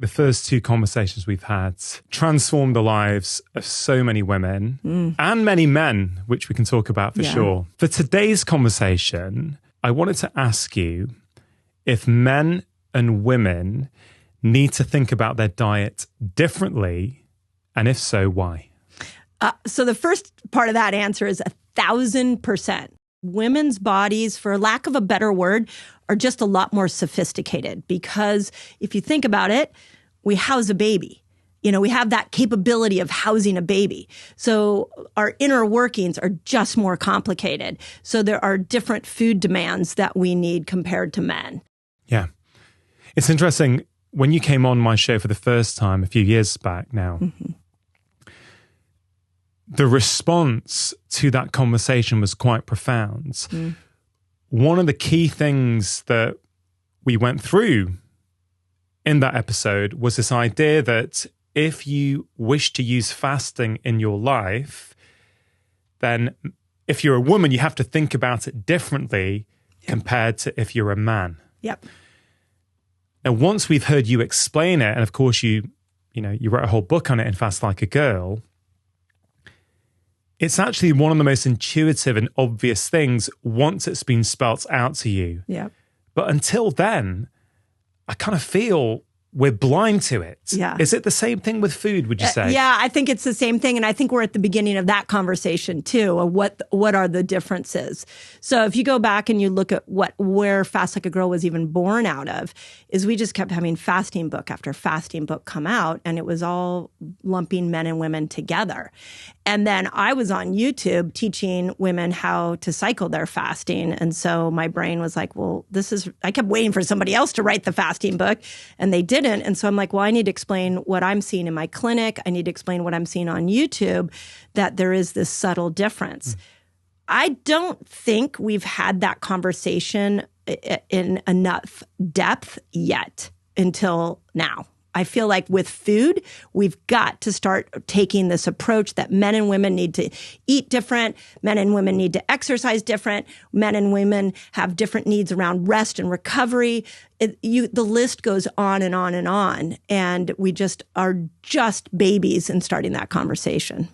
the first two conversations we've had transformed the lives of so many women and many men, which we can talk about for sure. For today's conversation, I wanted to ask you if men and women need to think about their diet differently, and if so, why? So the first part of that answer is 1,000%. Women's bodies, for lack of a better word, are just a lot more sophisticated because if you think about it, we house a baby. You know, we have that capability of housing a baby. So our inner workings are just more complicated. So there are different food demands that we need compared to men. Yeah. It's interesting. When you came on my show for the first time a few years back now, the response to that conversation was quite profound. One of the key things that we went through in that episode was this idea that if you wish to use fasting in your life, then if you're a woman, you have to think about it differently compared to if you're a man. Yep. And once we've heard you explain it, and of course you wrote a whole book on it in Fast Like a Girl, it's actually one of the most intuitive and obvious things once it's been spelt out to you. Yeah. But until then, I kind of feel we're blind to it. Yeah. Is it the same thing with food, would you say? Yeah, I think it's the same thing. And I think we're at the beginning of that conversation too, of what are the differences. So if you go back and you look at where Fast Like a Girl was even born out of, is we just kept having fasting book after fasting book come out, and it was all lumping men and women together. And then I was on YouTube teaching women how to cycle their fasting. And so my brain was like, well, I kept waiting for somebody else to write the fasting book, and they didn't. And so I'm like, well, I need to explain what I'm seeing in my clinic. I need to explain what I'm seeing on YouTube, that there is this subtle difference. I don't think we've had that conversation in enough depth yet until now. I feel like with food, we've got to start taking this approach that men and women need to eat different, men and women need to exercise different, men and women have different needs around rest and recovery. The list goes on and on and on, and we just are just babies in starting that conversation.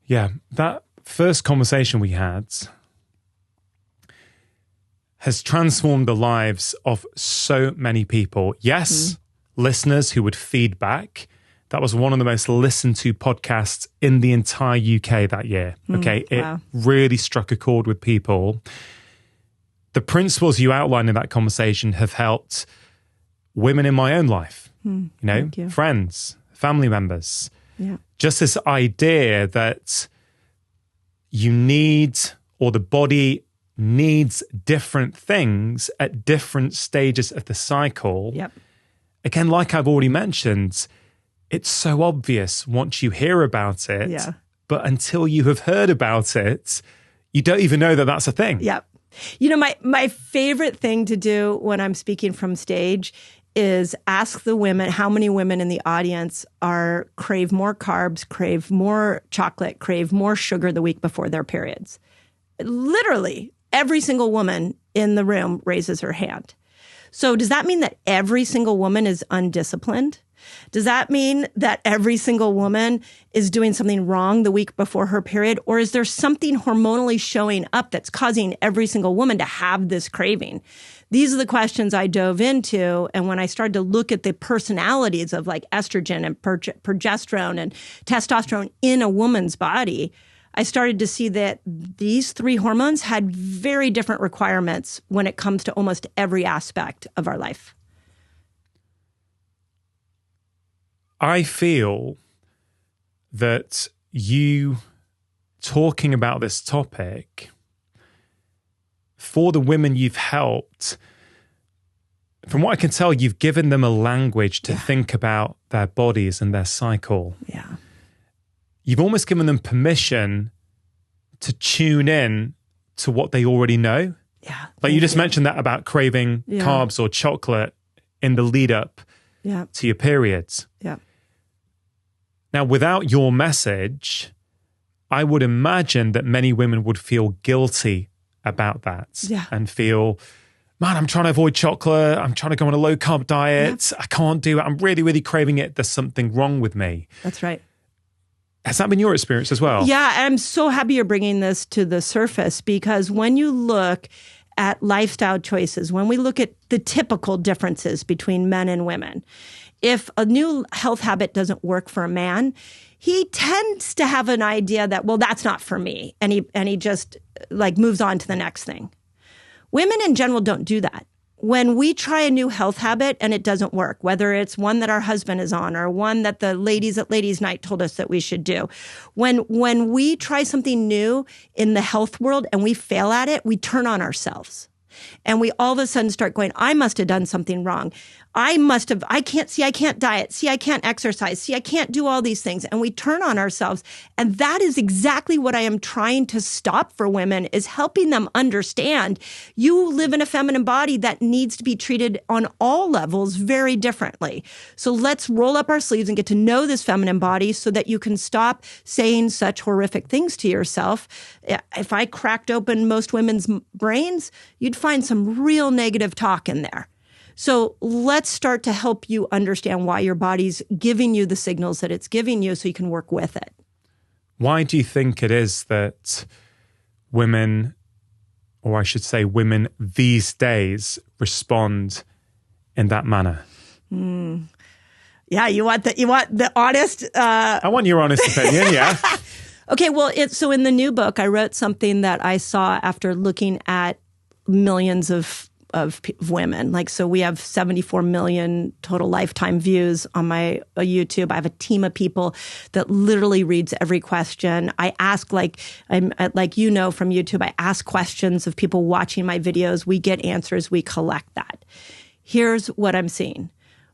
Yeah, that first conversation we had has transformed the lives of so many people. Yes, listeners who would feedback. That was one of the most listened to podcasts in the entire UK that year. Okay. It really struck a chord with people. The principles you outlined in that conversation have helped women in my own life, friends, family members. Yeah. Just this idea that you need, or the body needs different things at different stages of the cycle. Yep. Again, like I've already mentioned, it's so obvious once you hear about it. Yeah. But until you have heard about it, you don't even know that that's a thing. Yep. You know, my favorite thing to do when I'm speaking from stage is ask the women, how many women in the audience crave more carbs, crave more chocolate, crave more sugar the week before their periods. Literally, every single woman in the room raises her hand. So does that mean that every single woman is undisciplined? Does that mean that every single woman is doing something wrong the week before her period? Or is there something hormonally showing up that's causing every single woman to have this craving? These are the questions I dove into. And when I started to look at the personalities of like estrogen and progesterone and testosterone in a woman's body, I started to see that these three hormones had very different requirements when it comes to almost every aspect of our life. I feel that you talking about this topic, for the women you've helped, from what I can tell, you've given them a language to think about their bodies and their cycle. Yeah. You've almost given them permission to tune in to what they already know. Yeah. Like you just mentioned that about craving carbs or chocolate in the lead up to your periods. Yeah. Now, without your message, I would imagine that many women would feel guilty about that and feel man, I'm trying to avoid chocolate. I'm trying to go on a low carb diet. I can't do it. I'm really, really craving it. There's something wrong with me. That's right. Has that been your experience as well? Yeah, I'm so happy you're bringing this to the surface, because when you look at lifestyle choices, when we look at the typical differences between men and women, if a new health habit doesn't work for a man, he tends to have an idea that, well, that's not for me. And he just like moves on to the next thing. Women in general don't do that. When we try a new health habit and it doesn't work, whether it's one that our husband is on or one that the ladies at Ladies Night told us that we should do, when we try something new in the health world and we fail at it, we turn on ourselves. And we all of a sudden start going, I must have done something wrong. I can't diet. See, I can't exercise. See, I can't do all these things. And we turn on ourselves. And that is exactly what I am trying to stop for women, is helping them understand you live in a feminine body that needs to be treated on all levels very differently. So let's roll up our sleeves and get to know this feminine body so that you can stop saying such horrific things to yourself. If I cracked open most women's brains, you'd find some real negative talk in there. So let's start to help you understand why your body's giving you the signals that it's giving you so you can work with it. Why do you think it is that women, or I should say women these days, respond in that manner? Yeah, you want the honest... I want your honest opinion, yeah. Okay, well, so in the new book, I wrote something that I saw after looking at millions of women. Like, so we have 74 million total lifetime views on my YouTube. I have a team of people that literally reads every question. I ask, from YouTube, I ask questions of people watching my videos. We get answers. We collect that. Here's what I'm seeing.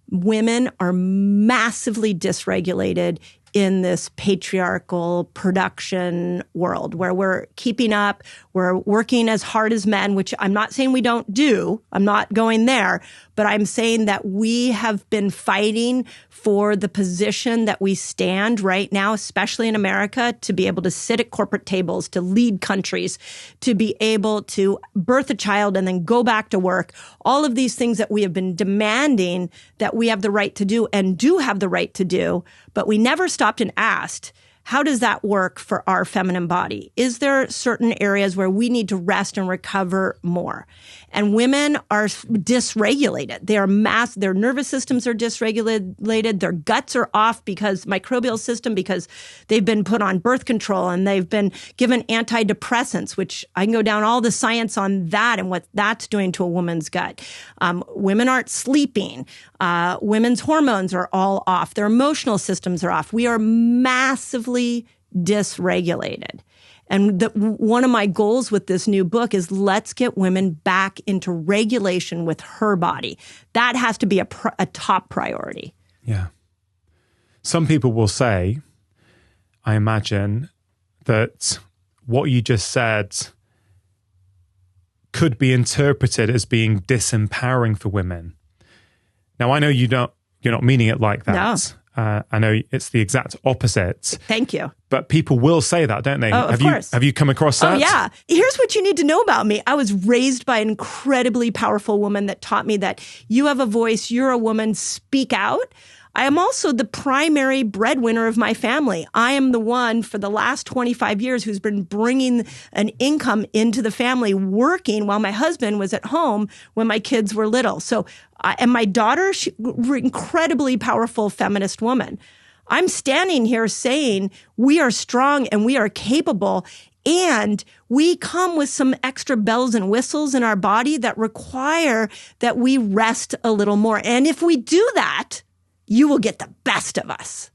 Women are massively dysregulated in this patriarchal production world where we're keeping up, we're working as hard as men, which I'm not saying we don't do. I'm not going there, but I'm saying that we have been fighting for the position that we stand right now, especially in America, to be able to sit at corporate tables, to lead countries, to be able to birth a child and then go back to work. All of these things that we have been demanding that we have the right to do and do have the right to do, but we never stopped and asked, how does that work for our feminine body? Is there certain areas where we need to rest and recover more? And women are dysregulated. Their nervous systems are dysregulated. Their guts are off because microbial system, because they've been put on birth control and they've been given antidepressants, which I can go down all the science on that and what that's doing to a woman's gut. Women aren't sleeping. Women's hormones are all off. Their emotional systems are off. We are massively dysregulated. And one of my goals with this new book is let's get women back into regulation with her body. That has to be a top priority. Yeah. Some people will say, I imagine, that what you just said could be interpreted as being disempowering for women. Now, I know you're not meaning it like that. No. I know it's the exact opposite. Thank you. But people will say that, don't they? Oh, of course. Have you come across that? Oh, yeah. Here's what you need to know about me. I was raised by an incredibly powerful woman that taught me that you have a voice, you're a woman, speak out. I am also the primary breadwinner of my family. I am the one for the last 25 years who's been bringing an income into the family, working while my husband was at home when my kids were little. So, and my daughter, she's an incredibly powerful feminist woman. I'm standing here saying we are strong and we are capable, and we come with some extra bells and whistles in our body that require that we rest a little more. And if we do that, you will get the best of us.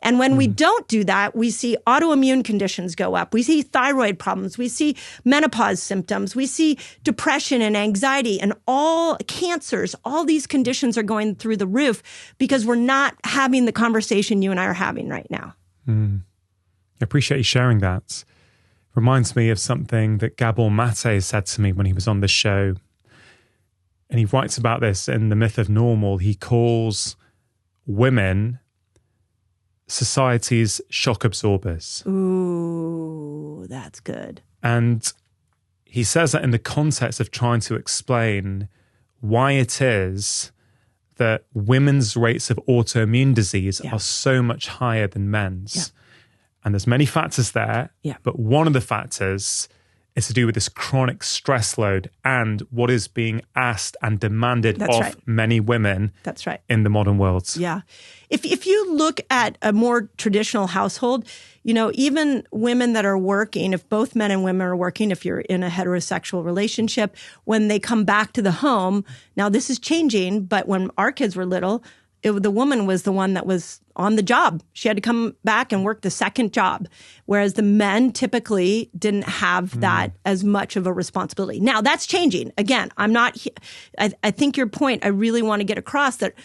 And when we don't do that, we see autoimmune conditions go up. We see thyroid problems. We see menopause symptoms. We see depression and anxiety and all cancers. All these conditions are going through the roof because we're not having the conversation you and I are having right now. I appreciate you sharing that. Reminds me of something that Gabor Mate said to me when he was on the show. And he writes about this in The Myth of Normal. He calls women society's shock absorbers. Ooh, that's good. And he says that in the context of trying to explain why it is that women's rates of autoimmune disease are so much higher than men's. Yeah. And there's many factors there, but one of the factors is to do with this chronic stress load and what is being asked and demanded of many women in the modern world. Yeah. If you look at a more traditional household, you know, even women that are working, if both men and women are working, if you're in a heterosexual relationship, when they come back to the home, now this is changing, but when our kids were little, the woman was the one that was on the job. She had to come back and work the second job, whereas the men typically didn't have that as much of a responsibility. Now, that's changing. Again, I think your point, I really want to get across that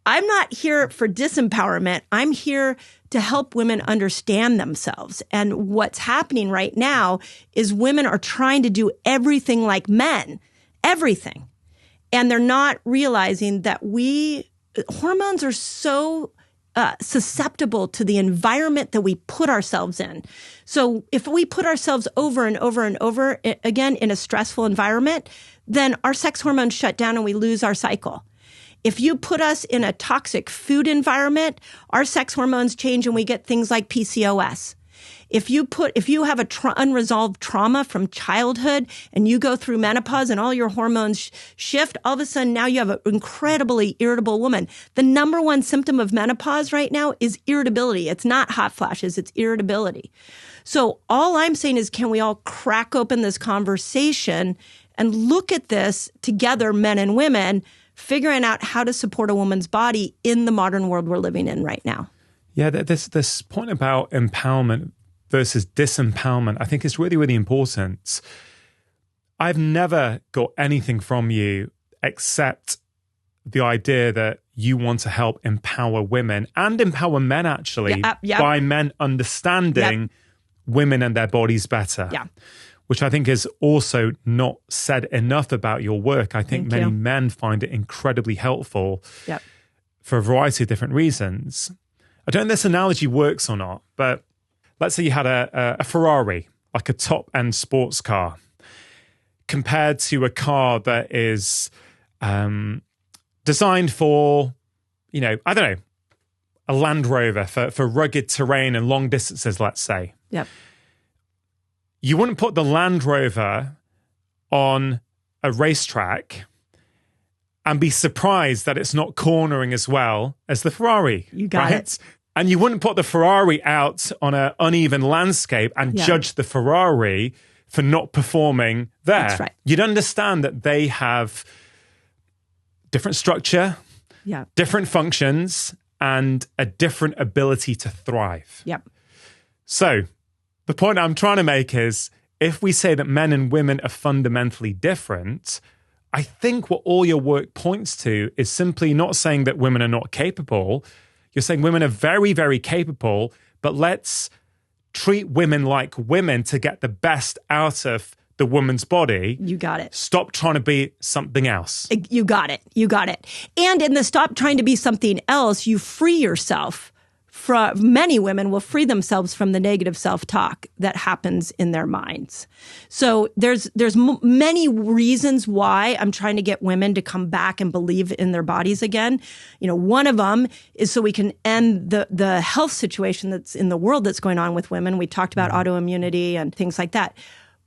I'm not here for disempowerment. I'm here to help women understand themselves. And what's happening right now is women are trying to do everything like men, everything. And they're not realizing that hormones are so susceptible to the environment that we put ourselves in. So if we put ourselves over and over and over again in a stressful environment, then our sex hormones shut down and we lose our cycle. If you put us in a toxic food environment, our sex hormones change and we get things like PCOS. If you have unresolved trauma from childhood and you go through menopause and all your hormones shift, all of a sudden now you have an incredibly irritable woman. The number one symptom of menopause right now is irritability. It's not hot flashes, it's irritability. So all I'm saying is, can we all crack open this conversation and look at this together, men and women, figuring out how to support a woman's body in the modern world we're living in right now? Yeah, this point about empowerment versus disempowerment, I think is really, really important. I've never got anything from you except the idea that you want to help empower women and empower men, actually, by men understanding women and their bodies better. Yeah. Which I think is also not said enough about your work. I think many men find it incredibly helpful for a variety of different reasons. I don't know if this analogy works or not, but let's say you had a Ferrari, like a top-end sports car, compared to a car that is designed for, I don't know, a Land Rover for rugged terrain and long distances, let's say. Yep. You wouldn't put the Land Rover on a racetrack and be surprised that it's not cornering as well as the Ferrari. You got it. And you wouldn't put the Ferrari out on an uneven landscape and judge the Ferrari for not performing there. That's right. You'd understand that they have different structure, different functions, and a different ability to thrive. Yep. So the point I'm trying to make is, if we say that men and women are fundamentally different, I think what all your work points to is simply not saying that women are not capable. You're saying women are very, very capable, but let's treat women like women to get the best out of the woman's body. You got it. Stop trying to be something else. You got it. You got it. And in the stop trying to be something else, you free yourself. Many women will free themselves from the negative self-talk that happens in their minds. So there's many reasons why I'm trying to get women to come back and believe in their bodies again. One of them is so we can end the health situation that's in the world that's going on with women. We talked about autoimmunity and things like that.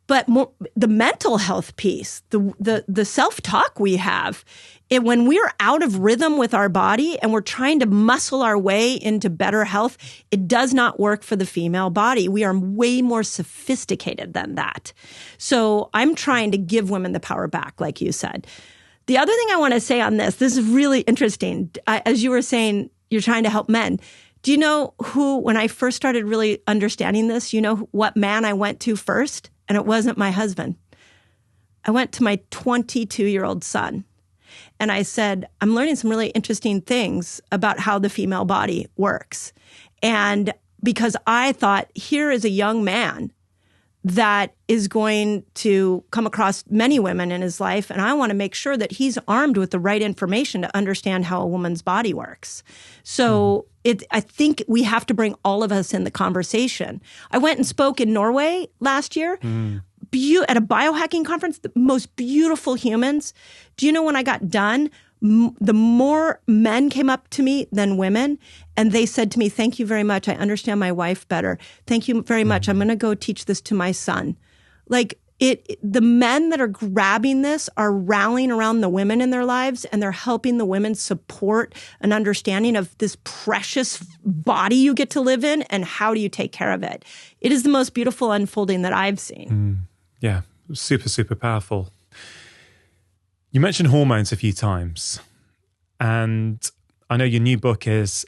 But the mental health piece, the self-talk we have, when we're out of rhythm with our body and we're trying to muscle our way into better health, it does not work for the female body. We are way more sophisticated than that. So I'm trying to give women the power back, like you said. The other thing I want to say on this is really interesting. As you were saying, you're trying to help men. Do you know who, when I first started really understanding this, you know what man I went to first? And it wasn't my husband. I went to my 22-year-old son. And I said, I'm learning some really interesting things about how the female body works. And because I thought, here is a young man that is going to come across many women in his life, and I want to make sure that he's armed with the right information to understand how a woman's body works. So I think we have to bring all of us in the conversation. I went and spoke in Norway last year. at a biohacking conference, the most beautiful humans. Do you know when I got done, the more men came up to me than women, and they said to me, "Thank you very much. I understand my wife better. Thank you very much. I'm going to go teach this to my son." Like the men that are grabbing this are rallying around the women in their lives, and they're helping the women support an understanding of this precious body you get to live in and how do you take care of it. It is the most beautiful unfolding that I've seen. Yeah, super, super powerful. You mentioned hormones a few times, and I know your new book is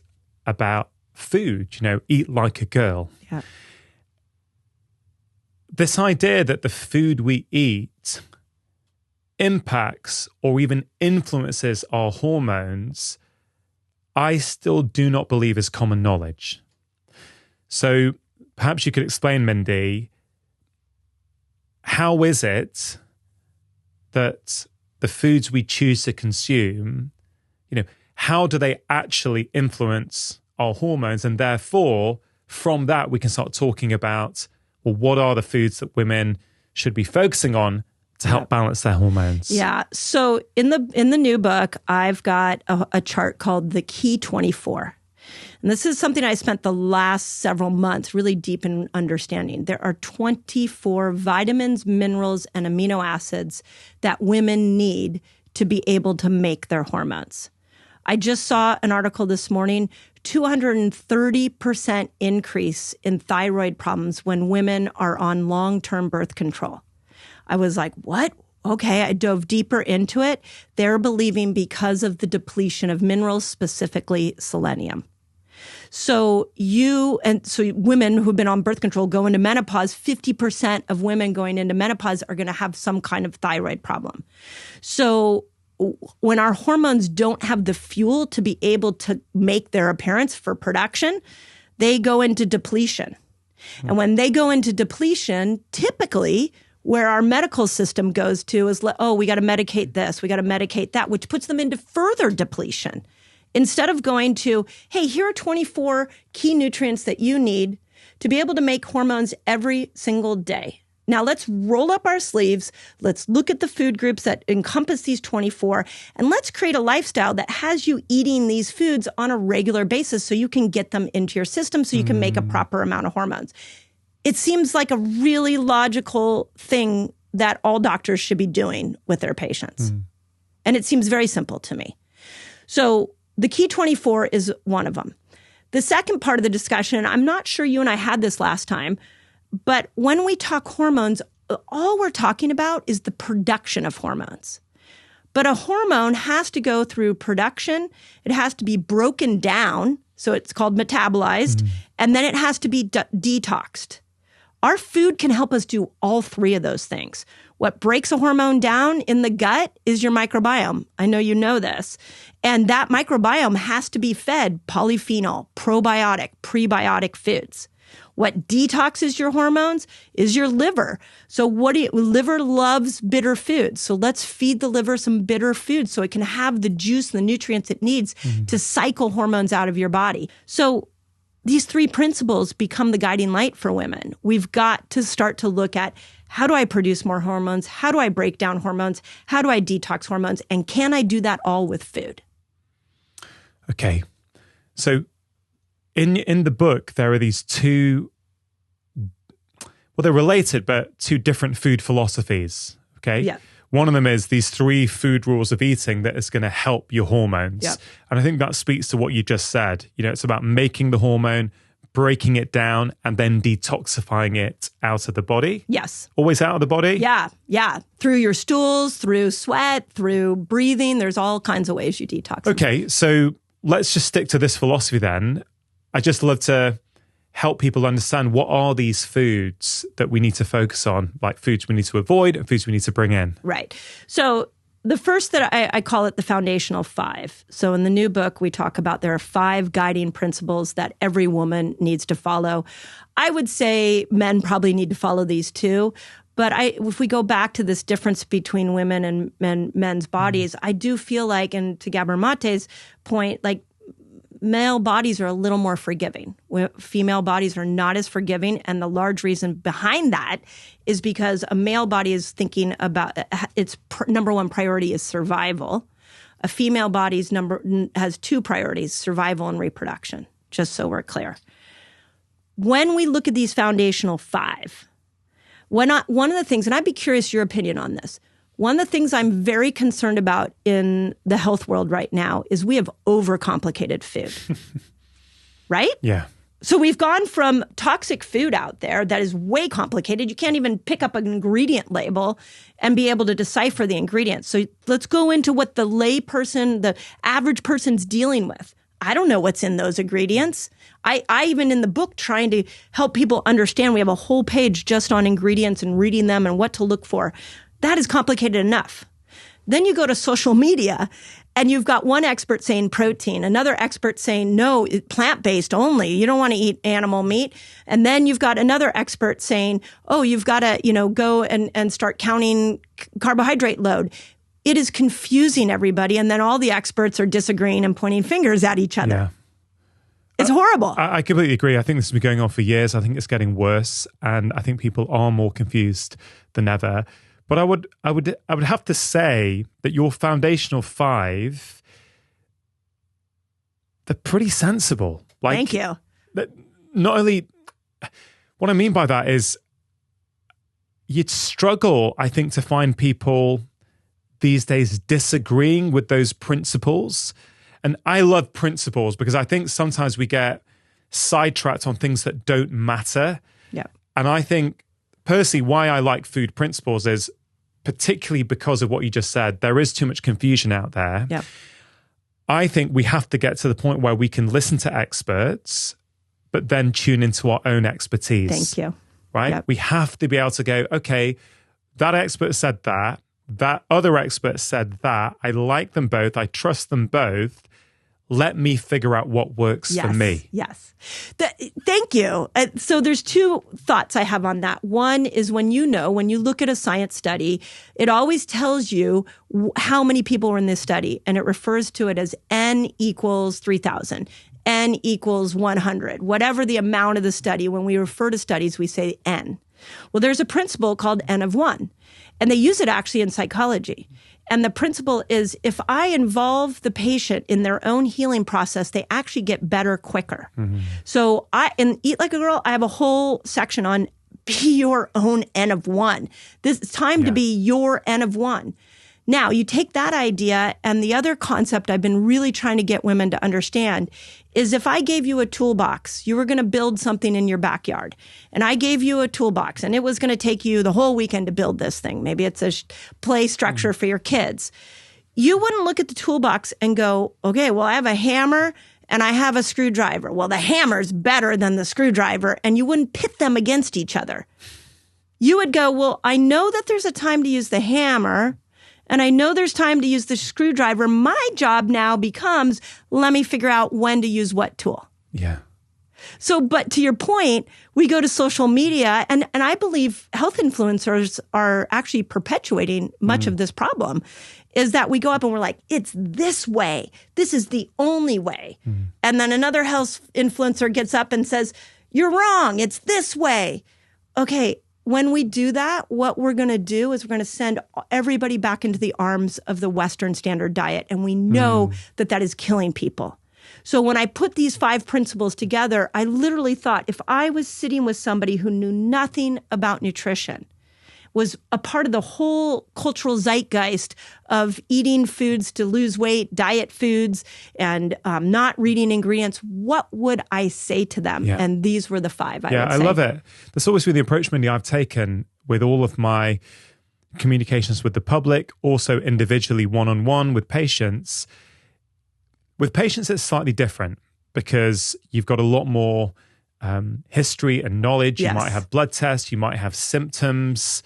about food, Eat Like a Girl. Yeah. This idea that the food we eat impacts or even influences our hormones, I still do not believe is common knowledge. So perhaps you could explain, Mindy, how is it that the foods we choose to consume, how do they actually influence our hormones? And therefore, from that, we can start talking about, well, what are the foods that women should be focusing on to help balance their hormones? Yeah. So in the new book, I've got a chart called the Key 24. And this is something I spent the last several months really deep in understanding. There are 24 vitamins, minerals, and amino acids that women need to be able to make their hormones. I just saw an article this morning, 230% increase in thyroid problems when women are on long-term birth control. I was like, what? Okay, I dove deeper into it. They're believing because of the depletion of minerals, specifically selenium. So women who've been on birth control go into menopause, 50% of women going into menopause are going to have some kind of thyroid problem. So when our hormones don't have the fuel to be able to make their appearance for production, they go into depletion. And when they go into depletion, typically where our medical system goes to is, we got to medicate this, we got to medicate that, which puts them into further depletion. Instead of going to, hey, here are 24 key nutrients that you need to be able to make hormones every single day. Now let's roll up our sleeves. Let's look at the food groups that encompass these 24, and let's create a lifestyle that has you eating these foods on a regular basis so you can get them into your system so you can make a proper amount of hormones. It seems like a really logical thing that all doctors should be doing with their patients. And it seems very simple to me. So the Key 24 is one of them. The second part of the discussion, I'm not sure you and I had this last time, but when we talk hormones, all we're talking about is the production of hormones. But a hormone has to go through production. It has to be broken down, so it's called metabolized, and then it has to be detoxed. Our food can help us do all three of those things. What breaks a hormone down in the gut is your microbiome. I know you know this. And that microbiome has to be fed polyphenol, probiotic, prebiotic foods. What detoxes your hormones is your liver. So liver loves bitter foods. So let's feed the liver some bitter foods so it can have the juice and the nutrients it needs to cycle hormones out of your body. So these three principles become the guiding light for women. We've got to start to look at, how do I produce more hormones? How do I break down hormones? How do I detox hormones? And can I do that all with food? Okay. So in the book, there are these two, well, they're related, but two different food philosophies. Okay. Yeah. One of them is these 3 food rules of eating that is going to help your hormones. Yep. And I think that speaks to what you just said. It's about making the hormone, breaking it down, and then detoxifying it out of the body. Yes. Always out of the body? Yeah. Yeah. Through your stools, through sweat, through breathing. There's all kinds of ways you detox. Okay. So let's just stick to this philosophy then. I just love to help people understand, what are these foods that we need to focus on, like foods we need to avoid and foods we need to bring in. Right. So the first that I call it the foundational 5. So in the new book, we talk about there are 5 guiding principles that every woman needs to follow. I would say men probably need to follow these too. But if we go back to this difference between women and men's bodies, I do feel like, and to Gabor Mate's point, like male bodies are a little more forgiving. Female bodies are not as forgiving. And the large reason behind that is because a male body is thinking about its number one priority is survival. A female body's has two priorities, survival and reproduction, just so we're clear. When we look at these foundational five, one of the things, and I'd be curious your opinion on this, one of the things I'm very concerned about in the health world right now is we have overcomplicated food, right? Yeah. So we've gone from toxic food out there that is way complicated. You can't even pick up an ingredient label and be able to decipher the ingredients. So let's go into what the layperson, the average person's dealing with. I don't know what's in those ingredients. I even in the book trying to help people understand, we have a whole page just on ingredients and reading them and what to look for. That is complicated enough. Then you go to social media and you've got one expert saying protein, another expert saying, no, plant-based only. You don't want to eat animal meat. And then you've got another expert saying, oh, you've got to, go and start counting carbohydrate load. It is confusing everybody. And then all the experts are disagreeing and pointing fingers at each other. Yeah. It's horrible. I completely agree. I think this has been going on for years. I think it's getting worse. And I think people are more confused than ever. But I would have to say that your foundational five, they're pretty sensible. Thank you. Not only, what I mean by that is you'd struggle, I think, to find people these days disagreeing with those principles. And I love principles because I think sometimes we get sidetracked on things that don't matter. Yeah. And I think personally why I like food principles is particularly because of what you just said. There is too much confusion out there. Yeah. I think we have to get to the point where we can listen to experts, but then tune into our own expertise. Thank you. Right? Yep. We have to be able to go, okay, that expert said that other expert said that. I like them both. I trust them both. Let me figure out what works for me. Yes. Thank you. So there's two thoughts I have on that. One is when you look at a science study, it always tells you how many people were in this study, and it refers to it as N equals 3,000, N equals 100, whatever the amount of the study. When we refer to studies, we say N. Well, there's a principle called N of 1, and they use it actually in psychology. And the principle is if I involve the patient in their own healing process, they actually get better quicker. Mm-hmm. So in Eat Like a Girl, I have a whole section on be your own N of 1. This is time to be your N of 1. Now, you take that idea, and the other concept I've been really trying to get women to understand is if I gave you a toolbox, you were going to build something in your backyard, and I gave you a toolbox, and it was going to take you the whole weekend to build this thing. Maybe it's a play structure for your kids. You wouldn't look at the toolbox and go, okay, well, I have a hammer and I have a screwdriver. Well, the hammer's better than the screwdriver, and you wouldn't pit them against each other. You would go, well, I know that there's a time to use the hammer, and I know there's time to use the screwdriver. My job now becomes, let me figure out when to use what tool. Yeah. So, but to your point, we go to social media, and I believe health influencers are actually perpetuating much of this problem, is that we go up and we're like, it's this way. This is the only way. And then another health influencer gets up and says, you're wrong. It's this way. Okay. When we do that, what we're going to do is we're going to send everybody back into the arms of the Western standard diet. And we know that that is killing people. So when I put these 5 principles together, I literally thought if I was sitting with somebody who knew nothing about nutrition, was a part of the whole cultural zeitgeist of eating foods to lose weight, diet foods, and not reading ingredients, what would I say to them? Yeah. And these were the 5 I would say. I love it. That's always been the approach, Mindy, I've taken with all of my communications with the public, also individually one-on-one with patients. With patients, it's slightly different because you've got a lot more history and knowledge. Yes. You might have blood tests, you might have symptoms.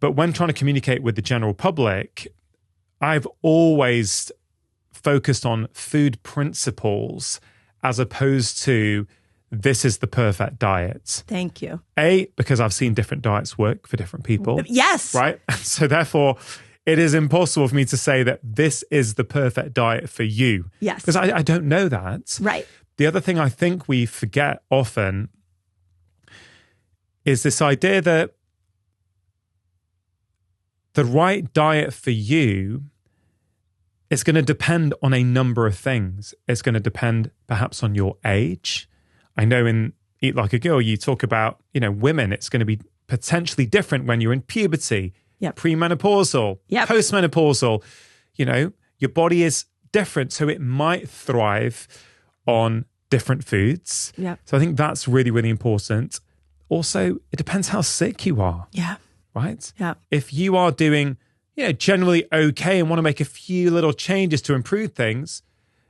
But when trying to communicate with the general public, I've always focused on food principles as opposed to this is the perfect diet. Thank you. Because I've seen different diets work for different people. Yes. Right? So therefore, it is impossible for me to say that this is the perfect diet for you. Yes. Because I don't know that. Right. The other thing I think we forget often is this idea that the right diet for you is going to depend on a number of things. It's going to depend perhaps on your age. I know in Eat Like a Girl, you talk about, women, it's going to be potentially different when you're in puberty, premenopausal, postmenopausal. Your body is different, so it might thrive on different foods. Yep. So I think that's really, really important. Also, it depends how sick you are. Yeah. Right? Yeah. If you are doing, generally okay and want to make a few little changes to improve things,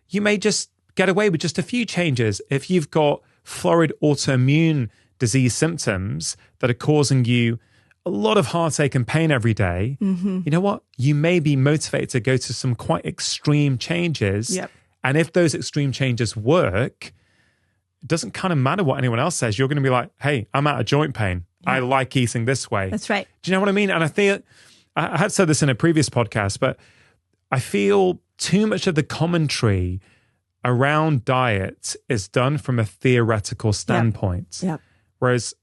you may just get away with just a few changes. If you've got florid autoimmune disease symptoms that are causing you a lot of heartache and pain every day, you know what? You may be motivated to go to some quite extreme changes. Yep. And if those extreme changes work, it doesn't kind of matter what anyone else says. You're going to be like, hey, I'm out of joint pain. I like eating this way. That's right. Do you know what I mean? And I feel, I had said this in a previous podcast, but I feel too much of the commentary around diet is done from a theoretical standpoint. Yep. Whereas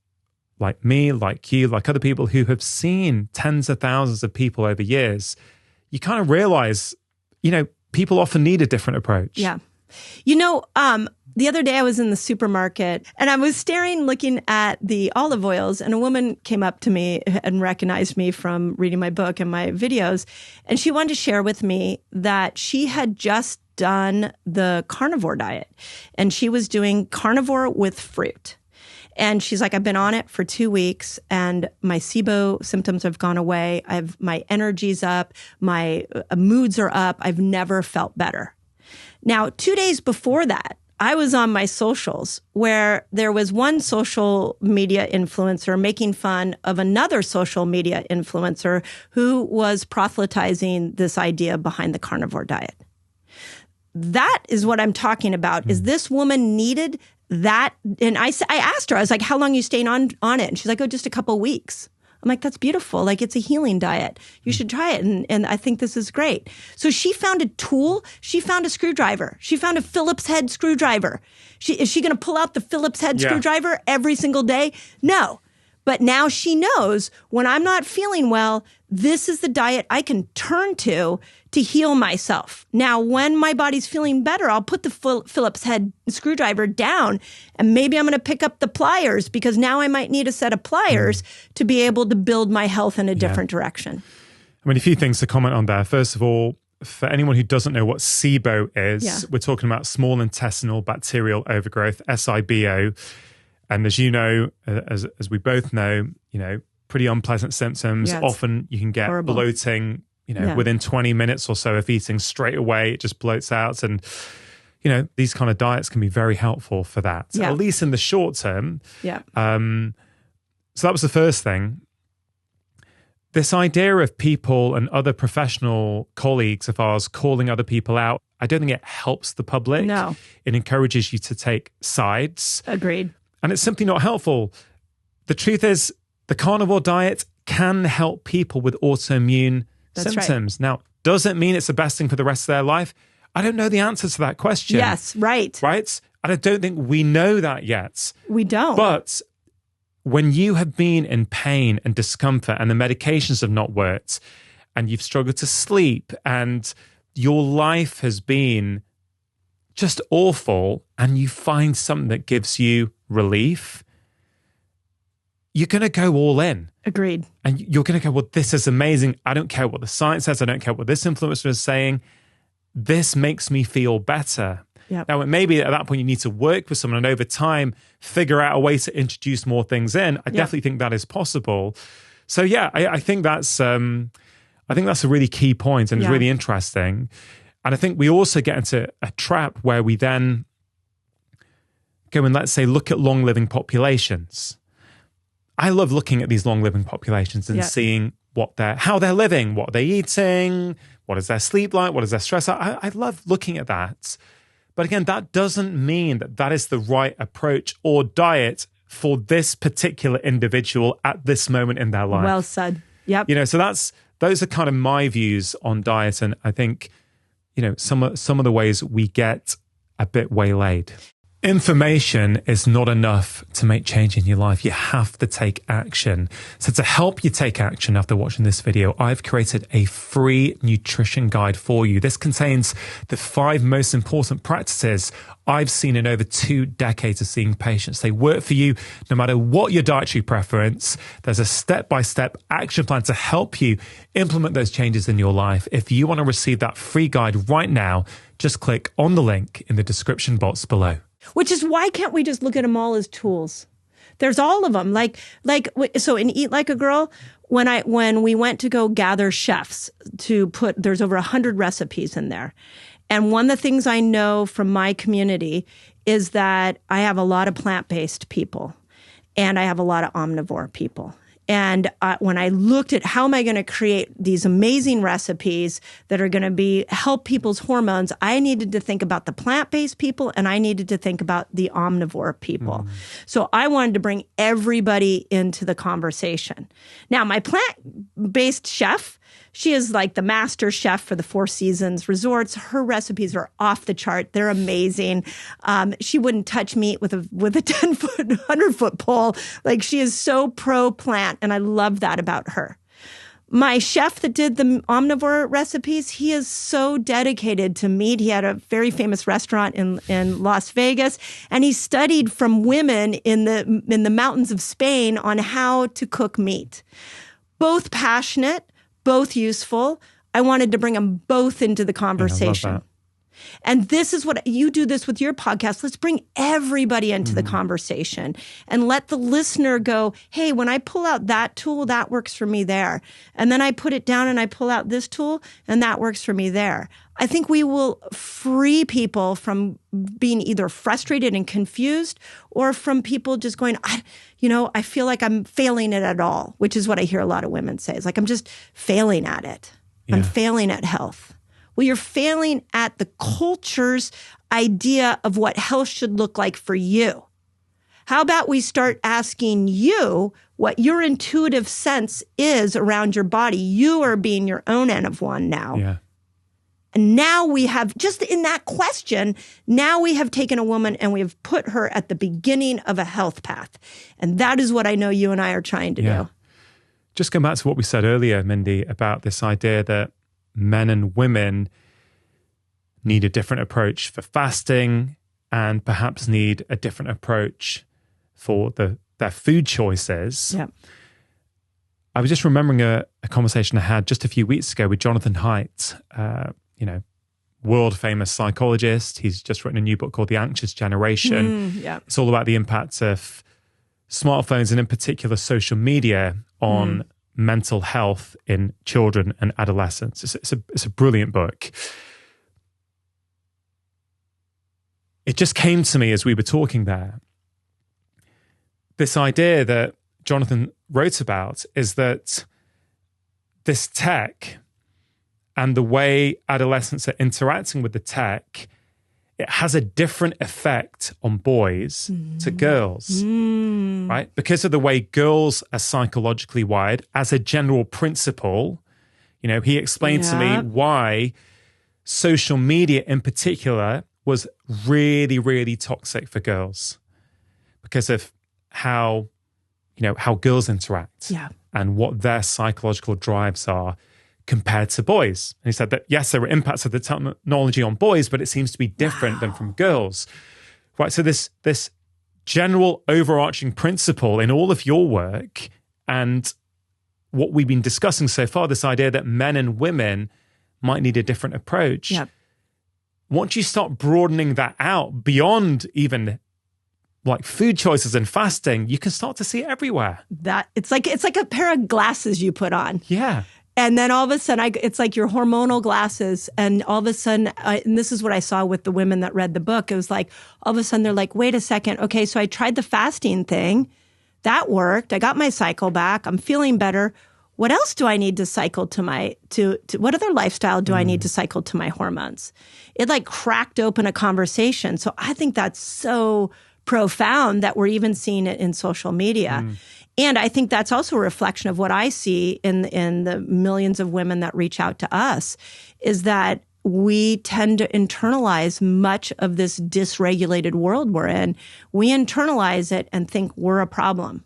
like me, like you, like other people who have seen tens of thousands of people over years, you kind of realize, people often need a different approach. Yeah. The other day I was in the supermarket and I was looking at the olive oils, and a woman came up to me and recognized me from reading my book and my videos. And she wanted to share with me that she had just done the carnivore diet, and she was doing carnivore with fruit. And she's like, I've been on it for 2 weeks and my SIBO symptoms have gone away. My energy's up. My moods are up. I've never felt better. Now, 2 days before that, I was on my socials where there was one social media influencer making fun of another social media influencer who was proselytizing this idea behind the carnivore diet. That is what I'm talking about. Is this woman needed that? And I asked her, I was like, how long are you staying on it? And she's like, oh, just a couple of weeks. I'm like, that's beautiful. Like, it's a healing diet. You should try it. And I think this is great. So she found a tool. She found a screwdriver. She found a Phillips head screwdriver. Is she going to pull out the Phillips head screwdriver every single day? No. But now she knows when I'm not feeling well, this is the diet I can turn to heal myself. Now, when my body's feeling better, I'll put the Phillips head screwdriver down and maybe I'm going to pick up the pliers because now I might need a set of pliers to be able to build my health in a different direction. I mean, a few things to comment on there. First of all, for anyone who doesn't know what SIBO is, we're talking about small intestinal bacterial overgrowth, SIBO. And as you know, as we both know, pretty unpleasant symptoms. Yeah, often you can get horrible. Bloating, within 20 minutes or so of eating straight away, it just bloats out. And, these kind of diets can be very helpful for that, at least in the short term. Yeah. So that was the first thing. This idea of people and other professional colleagues of ours calling other people out, I don't think it helps the public. No. It encourages you to take sides. Agreed. And it's simply not helpful. The truth is, the carnivore diet can help people with autoimmune symptoms. Right. Now, does it mean it's the best thing for the rest of their life? I don't know the answer to that question. Yes, right. Right? And I don't think we know that yet. We don't. But when you have been in pain and discomfort and the medications have not worked and you've struggled to sleep and your life has been just awful and you find something that gives you relief, you're going to go all in. Agreed. And you're going to go, well, this is amazing. I don't care what the science says. I don't care what this influencer is saying. This makes me feel better. Yep. Now, maybe at that point you need to work with someone and over time figure out a way to introduce more things in. I definitely think that is possible. So yeah, I think that's a really key point and it's really interesting. And I think we also get into a trap where we then go and, let's say, look at long living populations. I love looking at these long living populations and seeing how they're living, what they're eating, what is their sleep like, what is their stress like. I love looking at that. But again, that doesn't mean that is the right approach or diet for this particular individual at this moment in their life. Well said. Yep. So those are kind of my views on diet. And I think, some of the ways we get a bit waylaid. Information is not enough to make change in your life. You have to take action. So to help you take action after watching this video, I've created a free nutrition guide for you. This contains the 5 most important practices I've seen in over 2 decades of seeing patients. They work for you no matter what your dietary preference. There's a step-by-step action plan to help you implement those changes in your life. If you want to receive that free guide right now, just click on the link in the description box below. Which is why can't we just look at them all as tools? There's all of them. So in Eat Like a Girl, when we went to go gather chefs there's over 100 recipes in there. And one of the things I know from my community is that I have a lot of plant-based people and I have a lot of omnivore people. And when I looked at how am I going to create these amazing recipes that are going to help people's hormones, I needed to think about the plant-based people and I needed to think about the omnivore people. So I wanted to bring everybody into the conversation. Now, my plant-based chef, she is like the master chef for the Four Seasons resorts. Her recipes are off the chart. They're amazing. She wouldn't touch meat with a 10-foot, 100-foot pole. Like, she is so pro-plant, and I love that about her. My chef that did the omnivore recipes, he is so dedicated to meat. He had a very famous restaurant in Las Vegas, and he studied from women in the mountains of Spain on how to cook meat. Both passionate, both useful. I wanted to bring them both into the conversation. I love that. And this is what you do this with your podcast. Let's bring everybody into the conversation and let the listener go, hey, when I pull out that tool, that works for me there. And then I put it down and I pull out this tool and that works for me there. I think we will free people from being either frustrated and confused or from people just going, I feel like I'm failing it at all, which is what I hear a lot of women say. It's like, I'm just failing at it. Yeah. I'm failing at health. Well, you're failing at the culture's idea of what health should look like for you. How about we start asking you what your intuitive sense is around your body? You are being your own N of one now. Yeah. And now we have, just in that question, now we have taken a woman and we have put her at the beginning of a health path. And that is what I know you and I are trying to do. Just going back to what we said earlier, Mindy, about this idea that men and women need a different approach for fasting and perhaps need a different approach for their food choices. Yeah. I was just remembering a conversation I had just a few weeks ago with Jonathan Haidt, world famous psychologist. He's just written a new book called The Anxious Generation. It's all about the impact of smartphones and in particular social media on mental health in children and adolescents. It's a brilliant book. It just came to me as we were talking there. This idea that Jonathan wrote about is that this tech and the way adolescents are interacting with the tech, it has a different effect on boys to girls, right? Because of the way girls are psychologically wired, as a general principle, he explained to me why social media in particular was really, really toxic for girls because of how girls interact and what their psychological drives are compared to boys. And he said that, yes, there were impacts of the technology on boys, but it seems to be different than from girls. Right. So this general overarching principle in all of your work and what we've been discussing so far, this idea that men and women might need a different approach. Yep. Once you start broadening that out beyond even like food choices and fasting, you can start to see it everywhere. That it's like a pair of glasses you put on. Yeah. And then all of a sudden, it's like your hormonal glasses. And all of a sudden, and this is what I saw with the women that read the book. It was like, all of a sudden, they're like, wait a second. Okay, so I tried the fasting thing. That worked. I got my cycle back. I'm feeling better. What else do I need to cycle to what other lifestyle do I need to cycle to my hormones? It like cracked open a conversation. So I think that's so profound that we're even seeing it in social media. And I think that's also a reflection of what I see in the millions of women that reach out to us, is that we tend to internalize much of this dysregulated world we're in. We internalize it and think we're a problem.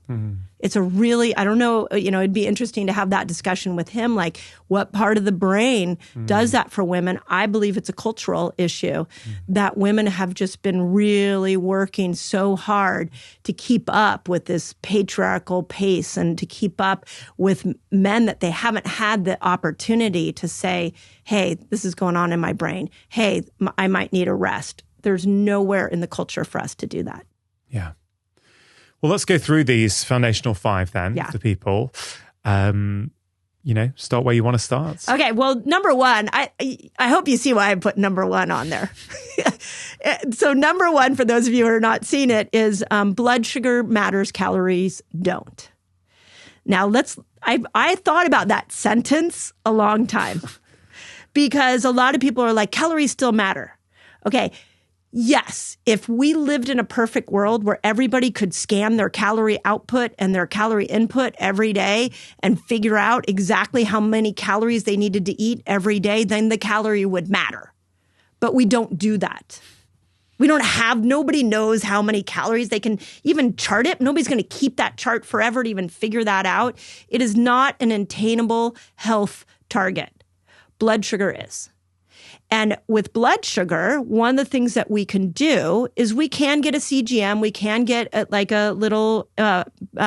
It's a really, I don't know, it'd be interesting to have that discussion with him, like what part of the brain does that for women? I believe it's a cultural issue that women have just been really working so hard to keep up with this patriarchal pace and to keep up with men that they haven't had the opportunity to say, hey, this is going on in my brain. Hey, I might need a rest. There's nowhere in the culture for us to do that. Yeah. Well, let's go through these foundational 5 then for people. Start where you want to start. Okay. Well, number 1, I hope you see why I put number 1 on there. So number 1, for those of you who are not seeing it, is blood sugar matters, calories don't. Now I thought about that sentence a long time because a lot of people are like, calories still matter. Okay. Yes, if we lived in a perfect world where everybody could scan their calorie output and their calorie input every day and figure out exactly how many calories they needed to eat every day, then the calorie would matter. But we don't do that. Nobody knows how many calories. They can even chart it. Nobody's going to keep that chart forever to even figure that out. It is not an attainable health target. Blood sugar is. And with blood sugar, one of the things that we can do is we can get a CGM. We can get a little Keto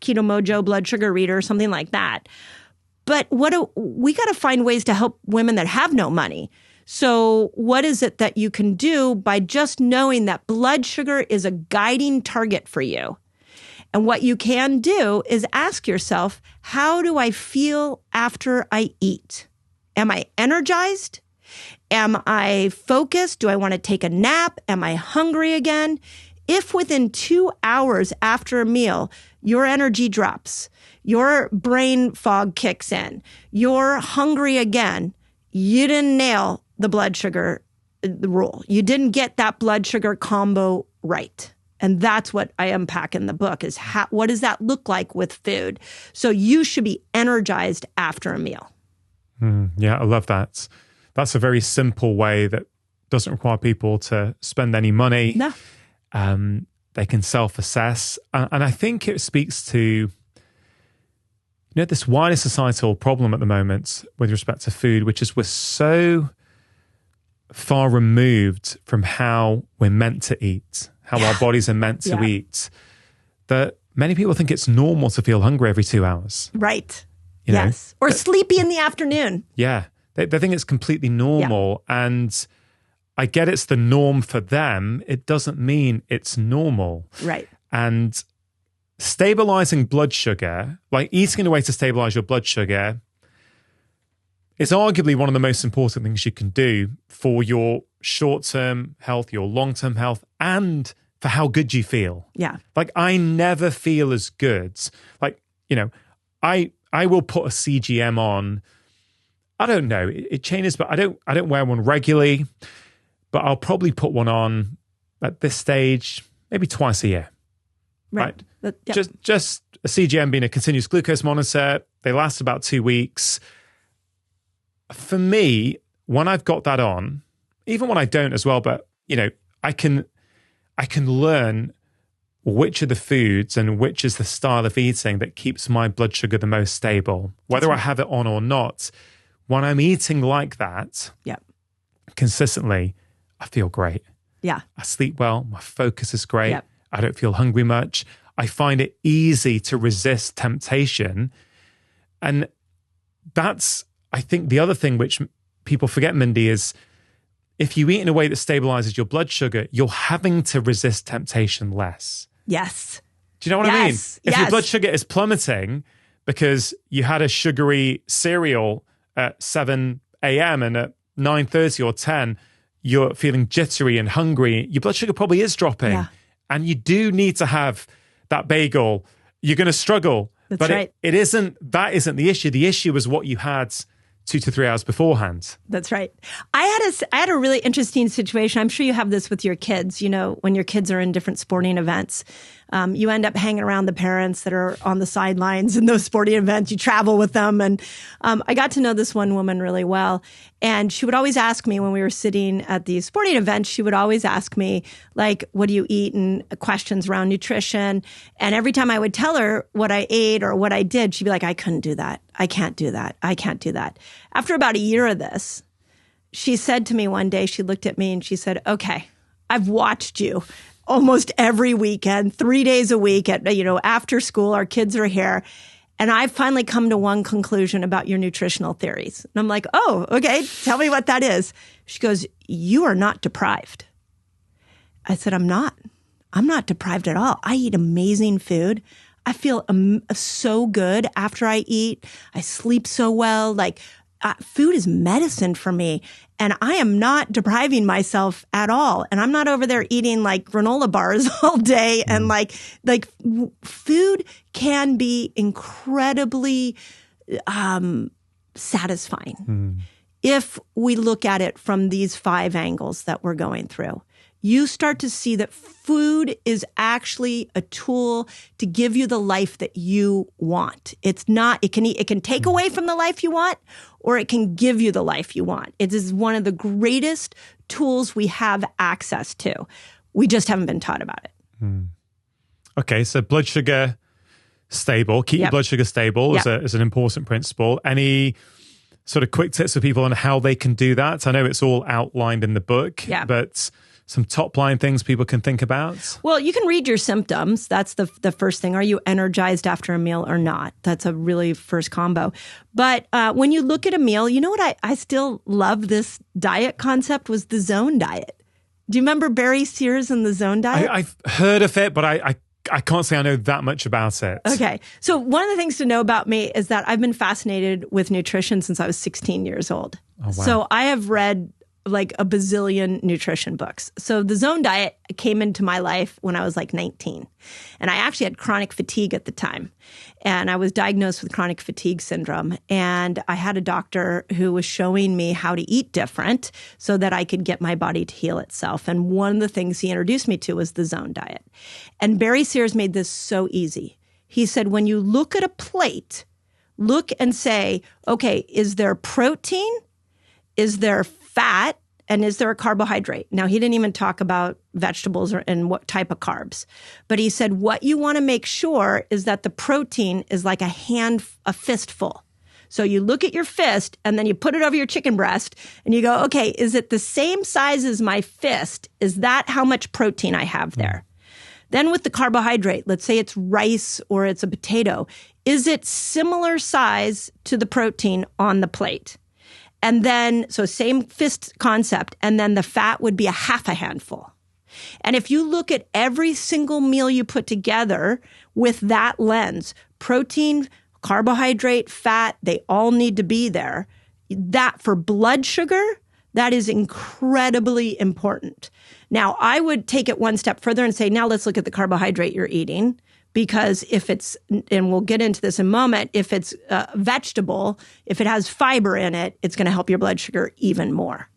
Mojo blood sugar reader or something like that. But we got to find ways to help women that have no money. So what is it that you can do by just knowing that blood sugar is a guiding target for you? And what you can do is ask yourself, how do I feel after I eat? Am I energized? Am I focused? Do I want to take a nap? Am I hungry again? If within 2 hours after a meal, your energy drops, your brain fog kicks in, you're hungry again, you didn't nail the blood sugar rule. You didn't get that blood sugar combo right. And that's what I unpack in the book is what does that look like with food? So you should be energized after a meal. Yeah, I love that. That's a very simple way that doesn't require people to spend any money. No. They can self-assess. And I think it speaks to this wider societal problem at the moment with respect to food, which is we're so far removed from how we're meant to eat, how our bodies are meant to eat, that many people think it's normal to feel hungry every 2 hours. Right. Yes. Or sleepy in the afternoon. Yeah. They think it's completely normal. Yeah. And I get it's the norm for them. It doesn't mean it's normal. Right. And stabilizing blood sugar, like eating in a way to stabilize your blood sugar, is arguably one of the most important things you can do for your short-term health, your long-term health, and for how good you feel. Yeah. Like I never feel as good. Like, I will put a CGM on. I don't know. It changes, but I don't wear one regularly. But I'll probably put one on at this stage, maybe twice a year. Right. Just a CGM being a continuous glucose monitor. They last about 2 weeks. For me, when I've got that on, even when I don't as well, but I can learn which are the foods and which is the style of eating that keeps my blood sugar the most stable, whether I have it on or not. When I'm eating like that, consistently, I feel great. Yeah. I sleep well. My focus is great. Yep. I don't feel hungry much. I find it easy to resist temptation. And that's, I think, the other thing which people forget, Mindy, is if you eat in a way that stabilizes your blood sugar, you're having to resist temptation less. Yes. Do you know what I mean? If your blood sugar is plummeting because you had a sugary cereal at 7 a.m. and at 9:30 or 10, you're feeling jittery and hungry, your blood sugar probably is dropping. Yeah. And you do need to have that bagel. You're going to struggle. That's but right. that isn't the issue. The issue is what you had 2 to 3 hours beforehand. That's right. I had a really interesting situation. I'm sure you have this with your kids. You know, when your kids are in different sporting events, you end up hanging around the parents that are on the sidelines in those sporting events. You travel with them. And I got to know this one woman really well. And she would always ask me when we were sitting at these sporting events, she would always ask me, like, what do you eat? And questions around nutrition. And every time I would tell her what I ate or what I did, she'd be like, I couldn't do that. I can't do that. I can't do that. After about a year of this, she said to me one day, she looked at me and she said, okay, I've watched you almost every weekend, 3 days a week at, after school, our kids are here. And I've finally come to one conclusion about your nutritional theories. And I'm like, oh, okay, tell me what that is. She goes, you are not deprived. I said, I'm not deprived at all. I eat amazing food. I feel so good after I eat. I sleep so well. Like, food is medicine for me. And I am not depriving myself at all. And I'm not over there eating like granola bars all day. And like food can be incredibly satisfying if we look at it from these 5 angles that we're going through. You start to see that food is actually a tool to give you the life that you want. It's not, it can take away from the life you want, or it can give you the life you want. It is one of the greatest tools we have access to. We just haven't been taught about it. Okay, so blood sugar stable, keep your blood sugar stable is an important principle. Any sort of quick tips for people on how they can do that? I know it's all outlined in the book, but some top line things people can think about? Well, you can read your symptoms. That's the first thing. Are you energized after a meal or not? That's a really first combo. But when you look at a meal, you know what I still love this diet concept was the zone diet. Do you remember Barry Sears and the zone diet? I've heard of it, but I can't say I know that much about it. Okay. So one of the things to know about me is that I've been fascinated with nutrition since I was 16 years old. Oh, wow. So I have read like a bazillion nutrition books. So the zone diet came into my life when I was like 19. And I actually had chronic fatigue at the time. And I was diagnosed with chronic fatigue syndrome. And I had a doctor who was showing me how to eat different so that I could get my body to heal itself. And one of the things he introduced me to was the zone diet. And Barry Sears made this so easy. He said, when you look at a plate, look and say, okay, is there protein? Is there fat? And is there a carbohydrate? Now, he didn't even talk about vegetables and what type of carbs. But he said what you want to make sure is that the protein is like a fistful. So you look at your fist and then you put it over your chicken breast and you go, okay, is it the same size as my fist? Is that how much protein I have there? Then with the carbohydrate, let's say it's rice or it's a potato. Is it similar size to the protein on the plate? And then, so same fist concept, and then the fat would be a half a handful. And if you look at every single meal you put together with that lens, protein, carbohydrate, fat, they all need to be there. That for blood sugar, that is incredibly important. Now, I would take it one step further and say, now let's look at the carbohydrate you're eating. Because if it's, and we'll get into this in a moment, if it's vegetable, if it has fiber in it, it's going to help your blood sugar even more.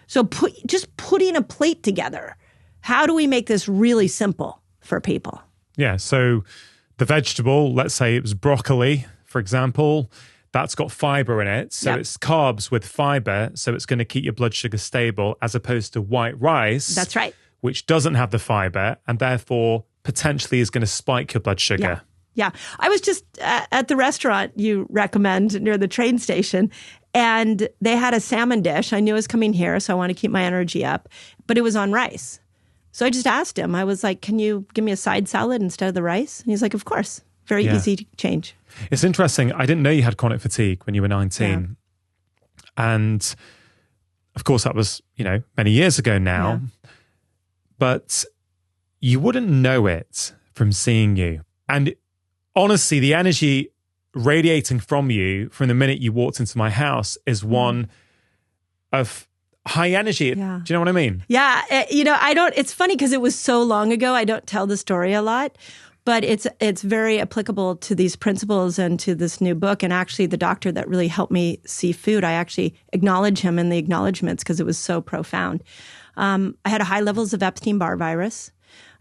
So just putting a plate together, how do we make this really simple for people? Yeah, so the vegetable, let's say it was broccoli, for example, that's got fiber in it. So it's carbs with fiber, so it's going to keep your blood sugar stable as opposed to white rice. That's right. Which doesn't have the fiber and therefore potentially is going to spike your blood sugar. Yeah. I was just at the restaurant you recommend near the train station, and they had a salmon dish. I knew it was coming here, so I want to keep my energy up, but it was on rice. So I just asked him, I was like, can you give me a side salad instead of the rice? And he's like, of course. Very easy to change. It's interesting. I didn't know you had chronic fatigue when you were 19. Yeah. And of course, that was, many years ago now. Yeah. But you wouldn't know it from seeing you. And honestly, the energy radiating from you from the minute you walked into my house is one of high energy. Yeah. Do you know what I mean? Yeah. It's funny because it was so long ago. I don't tell the story a lot. But it's very applicable to these principles and to this new book. And actually, the doctor that really helped me see food, I actually acknowledge him in the acknowledgments because it was so profound. I had high levels of Epstein-Barr virus.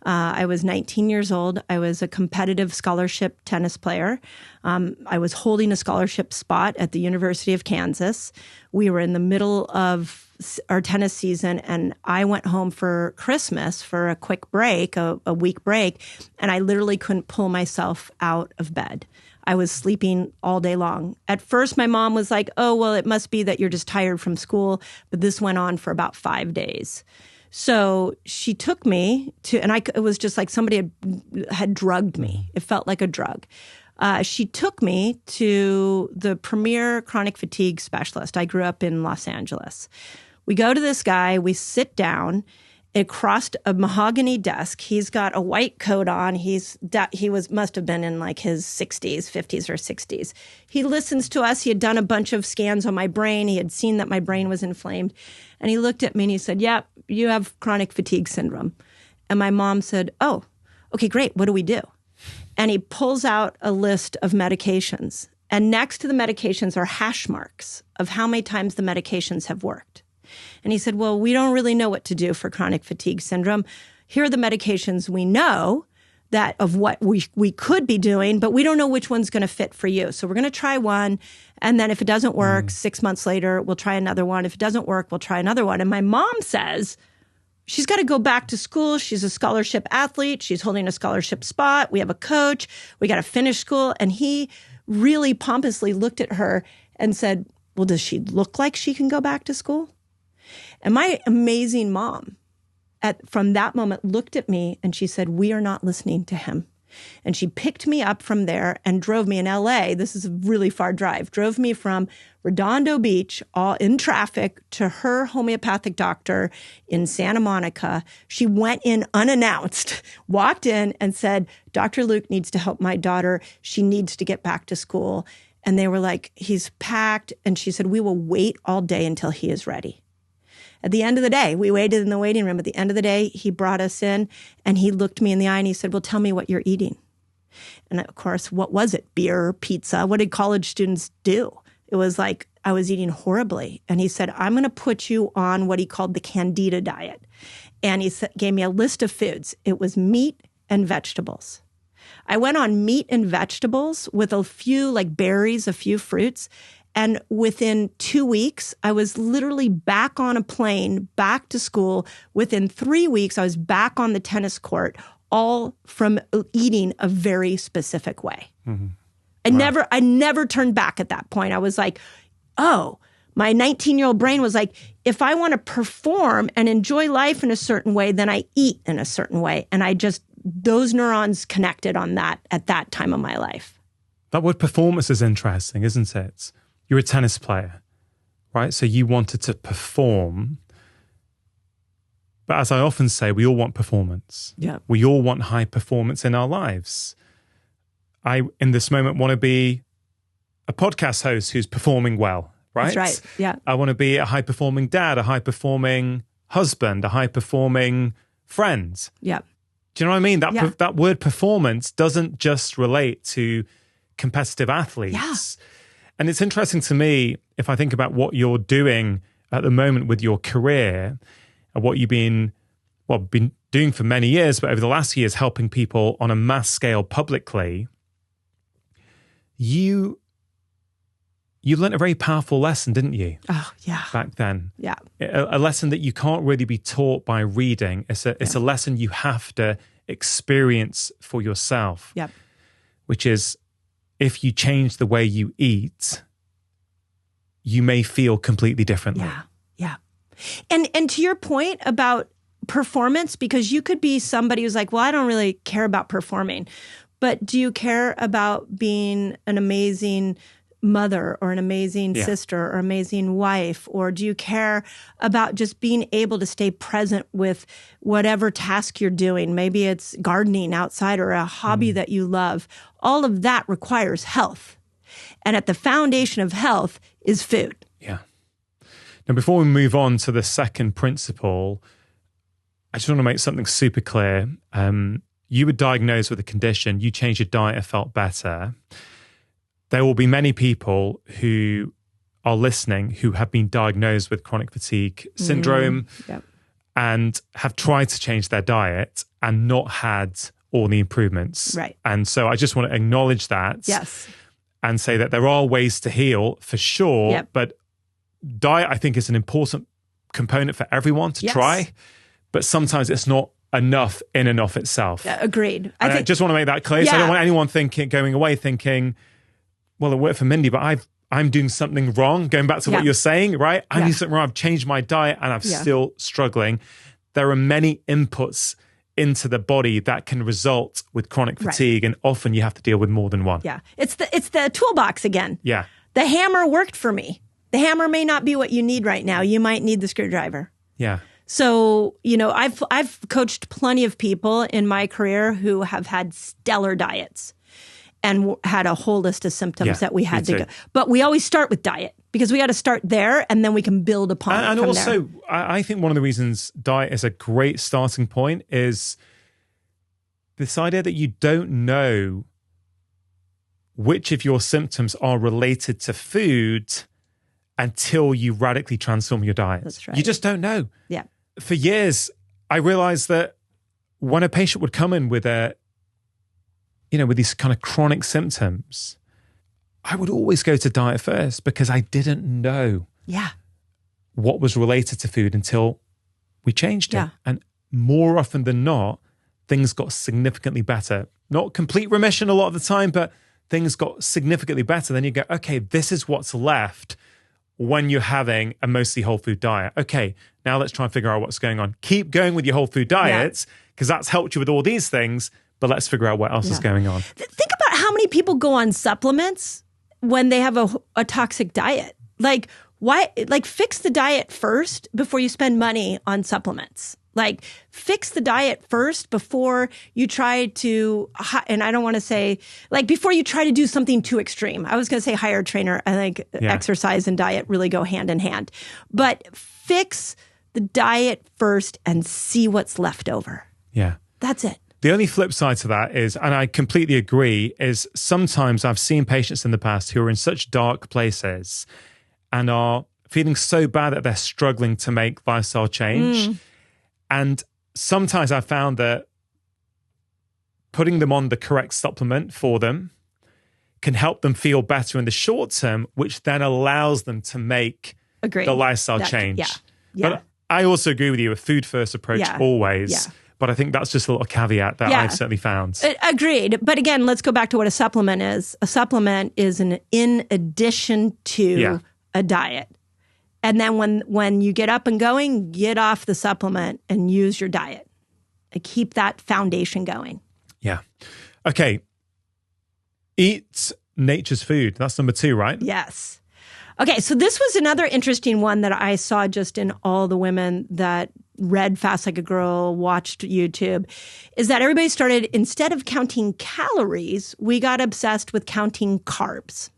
I was 19 years old. I was a competitive scholarship tennis player. I was holding a scholarship spot at the University of Kansas. We were in the middle of our tennis season, and I went home for Christmas for a quick break, a week break, and I literally couldn't pull myself out of bed. I was sleeping all day long. At first, my mom was like, oh, well, it must be that you're just tired from school, but this went on for about 5 days. So she took me to, and it was just like somebody had drugged me. It felt like a drug. She took me to the premier chronic fatigue specialist. I grew up in Los Angeles. We go to this guy, we sit down across a mahogany desk. He's got a white coat on. He must have been in like his 50s or 60s. He listens to us. He had done a bunch of scans on my brain. He had seen that my brain was inflamed. And he looked at me and he said, yeah, you have chronic fatigue syndrome. And my mom said, oh, okay, great. What do we do? And he pulls out a list of medications. And next to the medications are hash marks of how many times the medications have worked. And he said, well, we don't really know what to do for chronic fatigue syndrome. Here are the medications we know that of what we could be doing, but we don't know which one's going to fit for you. So we're going to try one. And then if it doesn't work, 6 months later, we'll try another one. If it doesn't work, we'll try another one. And my mom says she's got to go back to school. She's a scholarship athlete. She's holding a scholarship spot. We have a coach. We got to finish school. And he really pompously looked at her and said, well, does she look like she can go back to school? And my amazing mom, from that moment, looked at me and she said, we are not listening to him. And she picked me up from there and drove me in LA. This is a really far drive. Drove me from Redondo Beach, all in traffic, to her homeopathic doctor in Santa Monica. She went in unannounced, walked in and said, Dr. Luke needs to help my daughter. She needs to get back to school. And they were like, he's packed. And she said, we will wait all day until he is ready. At the end of the day, we waited in the waiting room. At the end of the day, he brought us in and he looked me in the eye and he said, well, tell me what you're eating. And of course, what was it? Beer, pizza? What did college students do? It was like I was eating horribly. And he said, I'm going to put you on what he called the Candida diet. And he gave me a list of foods. It was meat and vegetables. I went on meat and vegetables with a few like berries, a few fruits. And within 2 weeks, I was literally back on a plane, back to school. Within 3 weeks, I was back on the tennis court, all from eating a very specific way. Mm-hmm. I never turned back at that point. I was like, oh, my 19-year-old brain was like, if I want to perform and enjoy life in a certain way, then I eat in a certain way. And those neurons connected on that at that time of my life. That word performance is interesting, isn't it? You're a tennis player, right? So you wanted to perform. But as I often say, we all want performance. Yeah. We all want high performance in our lives. I, in this moment, want to be a podcast host who's performing well, right? That's right, yeah. I want to be a high-performing dad, a high-performing husband, a high-performing friend. Yeah. Do you know what I mean? That word performance doesn't just relate to competitive athletes. Yeah. And it's interesting to me, if I think about what you're doing at the moment with your career and what you've been doing for many years, but over the last years, helping people on a mass scale publicly, you learned a very powerful lesson, didn't you? Oh, yeah. Back then. Yeah. A lesson that you can't really be taught by reading. It's a lesson you have to experience for yourself. Yep. Which is, if you change the way you eat, you may feel completely differently. Yeah, yeah. And to your point about performance, because you could be somebody who's like, well, I don't really care about performing, but do you care about being an amazing mother or an amazing sister or amazing wife? Or do you care about just being able to stay present with whatever task you're doing? Maybe it's gardening outside or a hobby that you love. All of that requires health. And at the foundation of health is food. Yeah. Now, before we move on to the second principle, I just want to make something super clear. you were diagnosed with a condition, you changed your diet, it felt better. There will be many people who are listening who have been diagnosed with chronic fatigue syndrome and have tried to change their diet and not had all the improvements. Right. And so I just want to acknowledge that. Yes. And say that there are ways to heal for sure, but diet, I think, is an important component for everyone to try, but sometimes it's not enough in and of itself. Agreed. I just want to make that clear. So I don't want anyone going away thinking, well, it worked for Mindy, but I'm doing something wrong. Going back to what you're saying, right? I'm doing something wrong. I've changed my diet and I'm still struggling. There are many inputs into the body that can result with chronic fatigue, and often you have to deal with more than one. Yeah, it's the toolbox again. Yeah, the hammer worked for me. The hammer may not be what you need right now. You might need the screwdriver. Yeah. So, I've coached plenty of people in my career who have had stellar diets and had a whole list of symptoms that we had to go. But we always start with diet because we got to start there and then we can build upon it. And from also, there. I think one of the reasons diet is a great starting point is this idea that you don't know which of your symptoms are related to food until you radically transform your diet. That's right. You just don't know. Yeah. For years, I realized that when a patient would come in with with these kind of chronic symptoms, I would always go to diet first because I didn't know what was related to food until we changed it. Yeah. And more often than not, things got significantly better. Not complete remission a lot of the time, but things got significantly better. Then you go, okay, this is what's left when you're having a mostly whole food diet. Okay, now let's try and figure out what's going on. Keep going with your whole food diets because that's helped you with all these things, but let's figure out what else is going on. Think about how many people go on supplements when they have a toxic diet. Like, why? Like, fix the diet first before you spend money on supplements. Like, fix the diet first before you try to, and I don't want to say, like, before you try to do something too extreme. I was going to say hire a trainer. I think exercise and diet really go hand in hand. But fix the diet first and see what's left over. Yeah. That's it. The only flip side to that is, and I completely agree, is sometimes I've seen patients in the past who are in such dark places and are feeling so bad that they're struggling to make lifestyle change. And sometimes I found that putting them on the correct supplement for them can help them feel better in the short term, which then allows them to make the lifestyle change. Yeah. But I also agree with you, a food first approach always. Yeah. But I think that's just a little caveat that I've certainly found. Agreed. But again, let's go back to what a supplement is. A supplement is in addition to a diet. And then when you get up and going, get off the supplement and use your diet. And keep that foundation going. Yeah. Okay. Eat nature's food. That's number 2, right? Yes. Okay, so this was another interesting one that I saw just in all the women that read Fast Like a Girl, watched YouTube, is that everybody started, instead of counting calories, we got obsessed with counting carbs.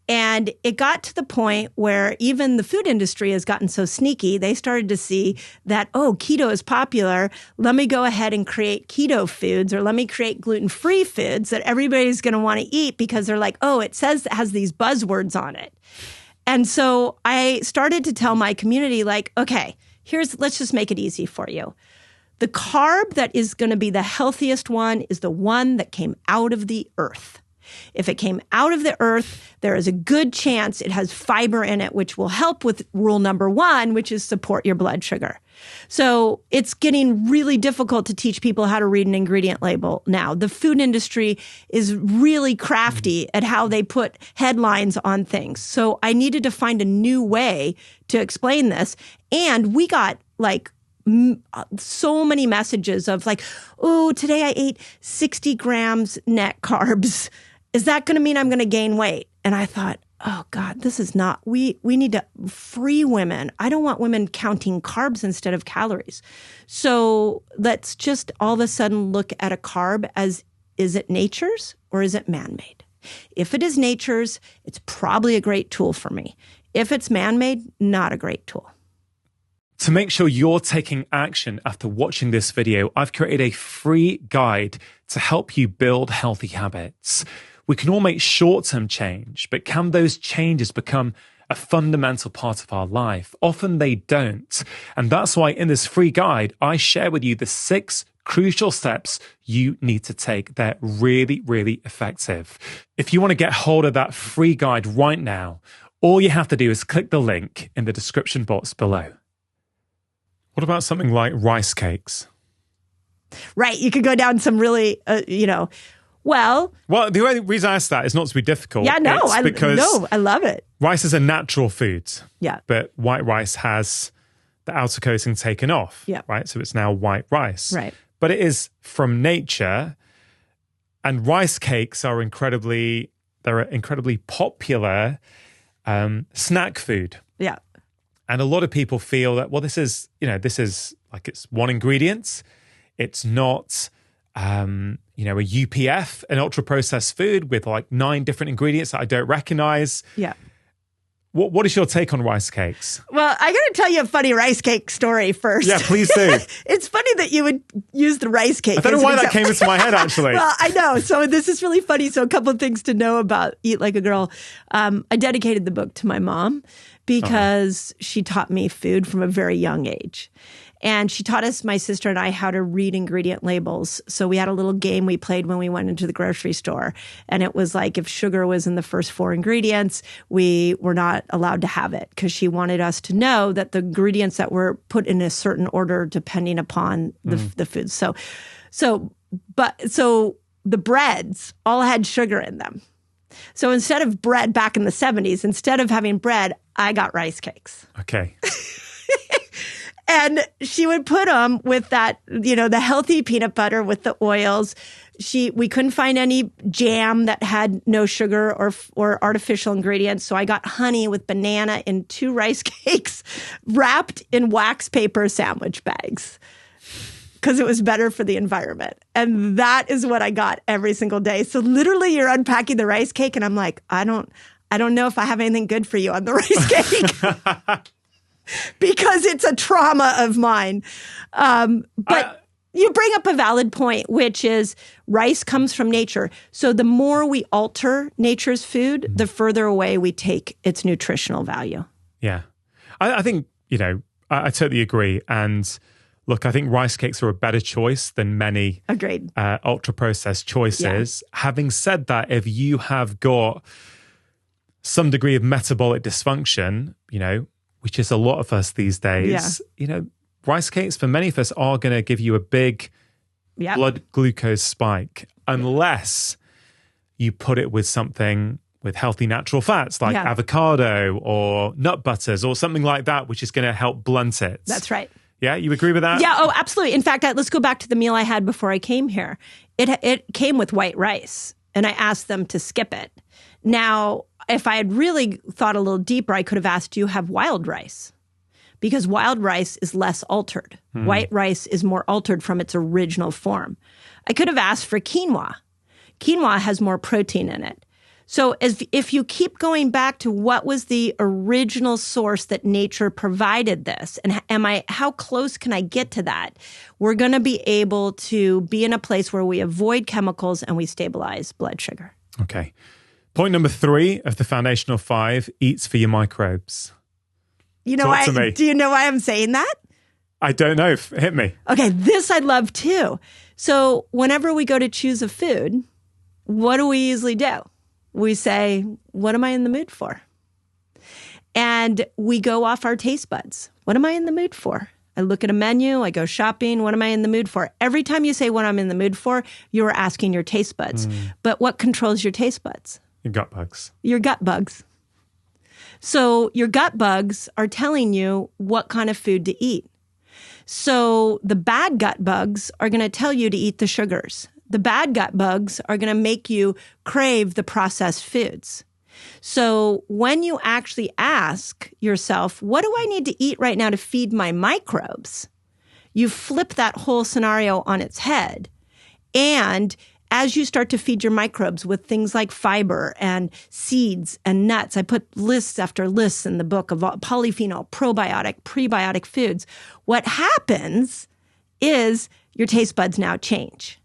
And it got to the point where even the food industry has gotten so sneaky, they started to see that, oh, keto is popular. Let me go ahead and create keto foods, or let me create gluten-free foods that everybody's going to want to eat because they're like, oh, it says it has these buzzwords on it. And so I started to tell my community, like, okay, let's just make it easy for you. The carb that is going to be the healthiest one is the one that came out of the earth. If it came out of the earth, there is a good chance it has fiber in it, which will help with rule number 1, which is support your blood sugar. So it's getting really difficult to teach people how to read an ingredient label now. The food industry is really crafty at how they put headlines on things. So I needed to find a new way to explain this. And we got like so many messages of like, oh, today I ate 60 grams net carbs. Is that going to mean I'm going to gain weight? And I thought, oh God, this is not, we need to free women. I don't want women counting carbs instead of calories. So let's just all of a sudden look at a carb as, is it nature's or is it man-made? If it is nature's, it's probably a great tool for me. If it's man-made, not a great tool. To make sure you're taking action after watching this video, I've created a free guide to help you build healthy habits. We can all make short-term change, but can those changes become a fundamental part of our life? Often they don't. And that's why in this free guide, I share with you the 6 crucial steps you need to take. They're really, really effective. If you want to get hold of that free guide right now, all you have to do is click the link in the description box below. What about something like rice cakes? Right. You could go down some really, Well, the only reason I ask that is not to be difficult. Yeah, no, because I love it. Rice is a natural food. Yeah. But white rice has the outer coating taken off. Yeah. Right. So it's now white rice. Right. But it is from nature. And rice cakes are incredibly popular snack food. Yeah. And a lot of people feel that, well, this is like it's one ingredient. It's not, a UPF, an ultra processed food with like 9 different ingredients that I don't recognize. Yeah. What is your take on rice cakes? Well, I got to tell you a funny rice cake story first. Yeah, please do. It's funny that you would use the rice cake. I don't know why that came into my head, actually. Well, I know. So this is really funny. So a couple of things to know about Eat Like a Girl. I dedicated the book to my mom because she taught me food from a very young age. And she taught us, my sister and I, how to read ingredient labels. So we had a little game we played when we went into the grocery store. And it was like if sugar was in the first 4 ingredients, we were not allowed to have it because she wanted us to know that the ingredients that were put in a certain order depending upon the food. So the breads all had sugar in them. So instead of bread back in the 70s, instead of having bread, I got rice cakes. Okay. And she would put them with that, the healthy peanut butter with the oils. We couldn't find any jam that had no sugar or artificial ingredients. So I got honey with banana in 2 rice cakes wrapped in wax paper sandwich bags because it was better for the environment. And that is what I got every single day. So literally you're unpacking the rice cake and I'm like, I don't know if I have anything good for you on the rice cake. Because it's a trauma of mine. But you bring up a valid point, which is rice comes from nature. So the more we alter nature's food, the further away we take its nutritional value. Yeah. I think, I totally agree. And look, I think rice cakes are a better choice than many Agreed. Ultra-processed choices. Yeah. Having said that, if you have got some degree of metabolic dysfunction, which is a lot of us these days, rice cakes for many of us are going to give you a big blood glucose spike unless you put it with something with healthy natural fats like avocado or nut butters or something like that, which is going to help blunt it. That's right. Yeah, you agree with that? Yeah, oh, absolutely. In fact, let's go back to the meal I had before I came here. It came with white rice, and I asked them to skip it. Now, if I had really thought a little deeper, I could have asked, do you have wild rice? Because wild rice is less altered. White rice is more altered from its original form. I could have asked for quinoa. Quinoa has more protein in it. So if you keep going back to what was the original source that nature provided this, and how close can I get to that, we're going to be able to be in a place where we avoid chemicals and we stabilize blood sugar. Okay. Point number 3 of the foundational 5, eats for your microbes. Do you know why I'm saying that? I don't know. Hit me. Okay, this I love too. So whenever we go to choose a food, what do we usually do? We say, what am I in the mood for? And we go off our taste buds. What am I in the mood for? I look at a menu, I go shopping. What am I in the mood for? Every time you say what I'm in the mood for, you're asking your taste buds. But what controls your taste buds? Your gut bugs. Your gut bugs. So your gut bugs are telling you what kind of food to eat. So the bad gut bugs are going to tell you to eat the sugars. The bad gut bugs are going to make you crave the processed foods. So when you actually ask yourself, what do I need to eat right now to feed my microbes? You flip that whole scenario on its head. And as you start to feed your microbes with things like fiber and seeds and nuts, I put lists after lists in the book of polyphenol, probiotic, prebiotic foods. What happens is your taste buds now change.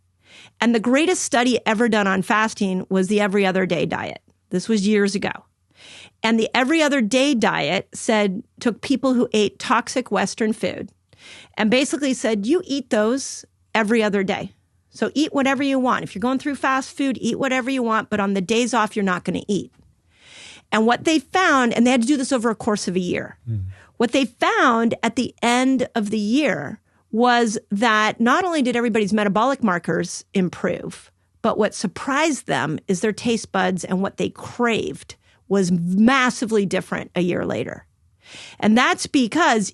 And the greatest study ever done on fasting was the every other day diet. This was years ago. And the every other day diet took people who ate toxic Western food and basically said, you eat those every other day. So eat whatever you want. If you're going through fast food, eat whatever you want, but on the days off, you're not going to eat. And what they found, and they had to do this over a course of a year, what they found at the end of the year was that not only did everybody's metabolic markers improve, but what surprised them is their taste buds and what they craved was massively different a year later. And that's because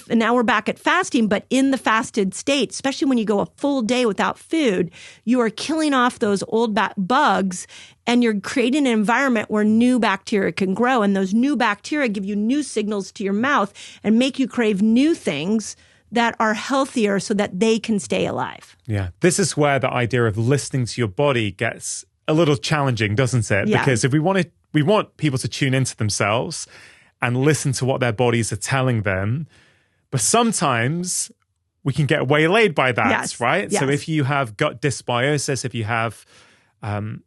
now we're back at fasting, but in the fasted state, especially when you go a full day without food, you are killing off those old bugs and you're creating an environment where new bacteria can grow. And those new bacteria give you new signals to your mouth and make you crave new things that are healthier so that they can stay alive. Yeah. This is where the idea of listening to your body gets a little challenging, doesn't it? Yeah. Because if we want people to tune into themselves and listen to what their bodies are telling them. But sometimes we can get waylaid by that, yes. right? Yes. So if you have gut dysbiosis, if you have, an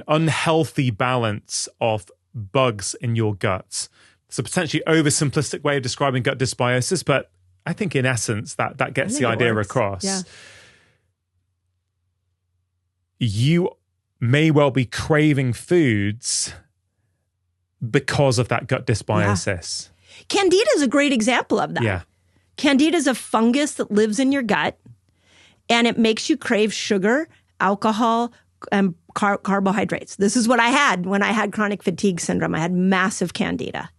unhealthy balance of bugs in your gut, it's a potentially oversimplistic way of describing gut dysbiosis, but I think in essence that gets the idea across. Yeah. You may well be craving foods because of that gut dysbiosis. Yeah. Candida is a great example of that. Yeah. Candida is a fungus that lives in your gut, and it makes you crave sugar, alcohol, and carbohydrates. This is what I had when I had chronic fatigue syndrome. I had massive candida.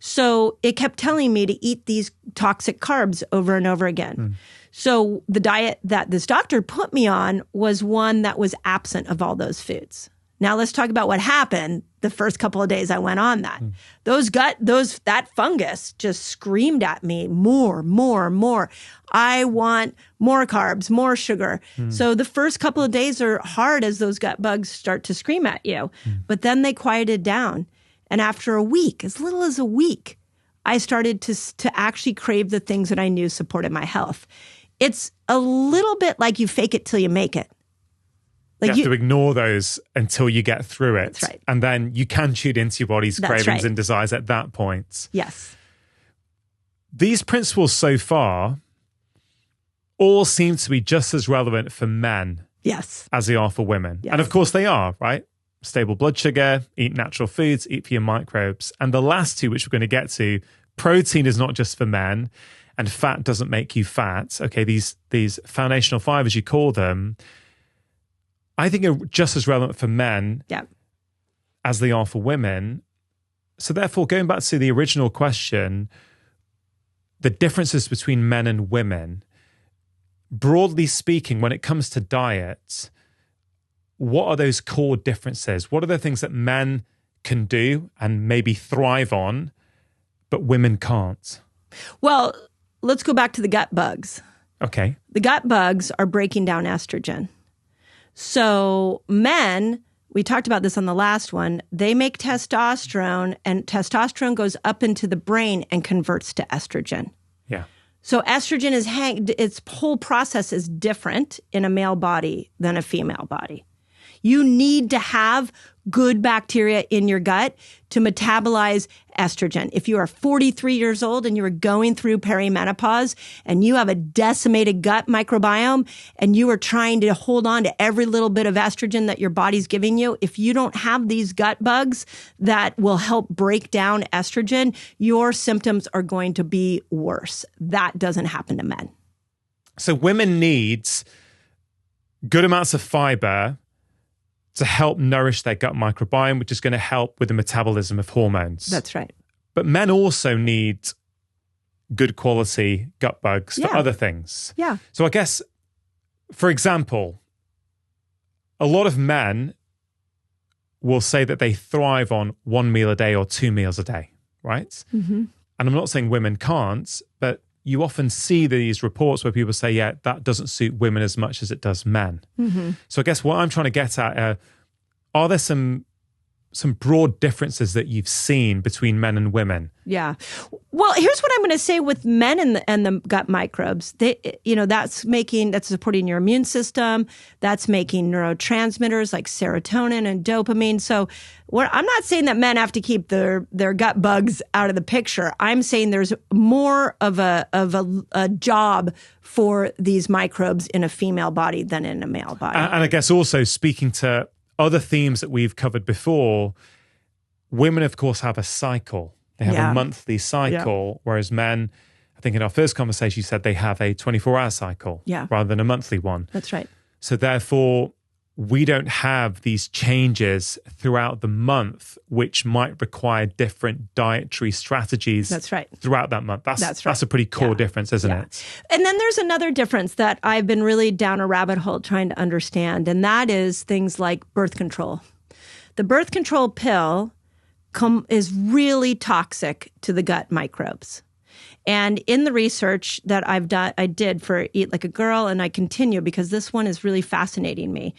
So it kept telling me to eat these toxic carbs over and over again. So the diet that this doctor put me on was one that was absent of all those foods. Now let's talk about what happened the first couple of days I went on that. That fungus just screamed at me more. I want more carbs, more sugar. So the first couple of days are hard as those gut bugs start to scream at you. But then they quieted down. And after a week, as little as a week, I started to actually crave the things that I knew supported my health. It's a little bit like you fake it till you make it. Like you have to ignore those until you get through it. That's right. And then you can tune into your body's cravings and desires at that point. Yes. These principles so far all seem to be just as relevant for men as they are for women. Yes. And of course they are, right? Stable blood sugar, eat natural foods, eat for your microbes. And the last two, which we're going to get to, protein is not just for men and fat doesn't make you fat. Okay, these foundational five, as you call them, I think are just as relevant for men as they are for women. So therefore, going back to the original question, the differences between men and women, broadly speaking, when it comes to diet, what are those core differences? What are the things that men can do and maybe thrive on, but women can't? Well, let's go back to the gut bugs. Okay. The gut bugs are breaking down estrogen. So men, we talked about this on the last one, they make testosterone and testosterone goes up into the brain and converts to estrogen. Yeah. So estrogen its whole process is different in a male body than a female body. You need to have good bacteria in your gut to metabolize estrogen. If you are 43 years old and you are going through perimenopause and you have a decimated gut microbiome and you are trying to hold on to every little bit of estrogen that your body's giving you, if you don't have these gut bugs that will help break down estrogen, your symptoms are going to be worse. That doesn't happen to men. So women need good amounts of fiber to help nourish their gut microbiome, which is going to help with the metabolism of hormones. That's right. But men also need good quality gut bugs for other things. Yeah. So I guess, for example, a lot of men will say that they thrive on 1 meal a day or 2 meals a day, right? Mm-hmm. And I'm not saying women can't, but you often see these reports where people say, yeah, that doesn't suit women as much as it does men. So I guess what I'm trying to get at, are there some broad differences that you've seen between men and women? Yeah. Well, here's what I'm going to say with men and the gut microbes. That's supporting your immune system. That's making neurotransmitters like serotonin and dopamine. So I'm not saying that men have to keep their gut bugs out of the picture. I'm saying there's more of a job for these microbes in a female body than in a male body. And I guess also speaking to other themes that we've covered before, women, of course, have a cycle. They have a monthly cycle, whereas men, I think in our first conversation, you said they have a 24-hour cycle rather than a monthly one. That's right. So therefore, we don't have these changes throughout the month, which might require different dietary strategies throughout that month. That's a pretty core difference, isn't it? And then there's another difference that I've been really down a rabbit hole trying to understand, and that is things like birth control. The birth control pill is really toxic to the gut microbes. And in the research that I did for Eat Like a Girl, and I continue because this one is really fascinating me,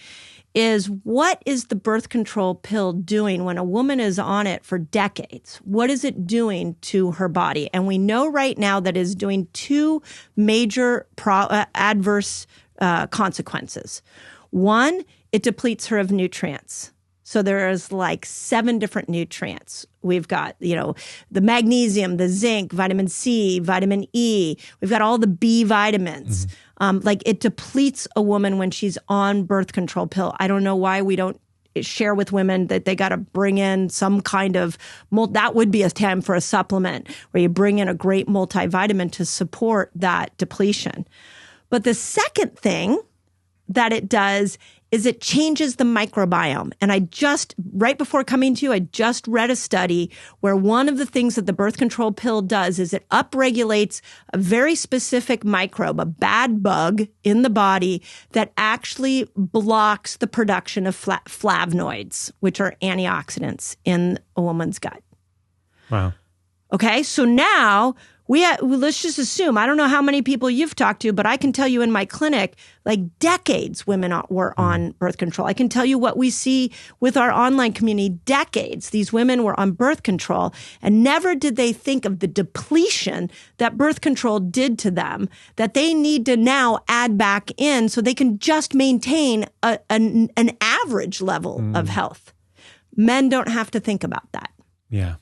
is what is the birth control pill doing when a woman is on it for decades? What is it doing to her body? And we know right now that it's doing two major adverse consequences. One, it depletes her of nutrients. So there's like 7 different nutrients. We've got, the magnesium, the zinc, vitamin C, vitamin E. We've got all the B vitamins. It depletes a woman when she's on birth control pill. I don't know why we don't share with women that they got to bring in some kind of, that would be a time for a supplement where you bring in a great multivitamin to support that depletion. But the second thing that it does is it changes the microbiome. And right before coming to you, I just read a study where one of the things that the birth control pill does is it upregulates a very specific microbe, a bad bug in the body that actually blocks the production of flavonoids, which are antioxidants in a woman's gut. Wow. Okay, so now let's just assume, I don't know how many people you've talked to, but I can tell you in my clinic, like decades women were on birth control. I can tell you what we see with our online community, decades. These women were on birth control and never did they think of the depletion that birth control did to them, that they need to now add back in so they can just maintain an average level of health. Men don't have to think about that. Yeah.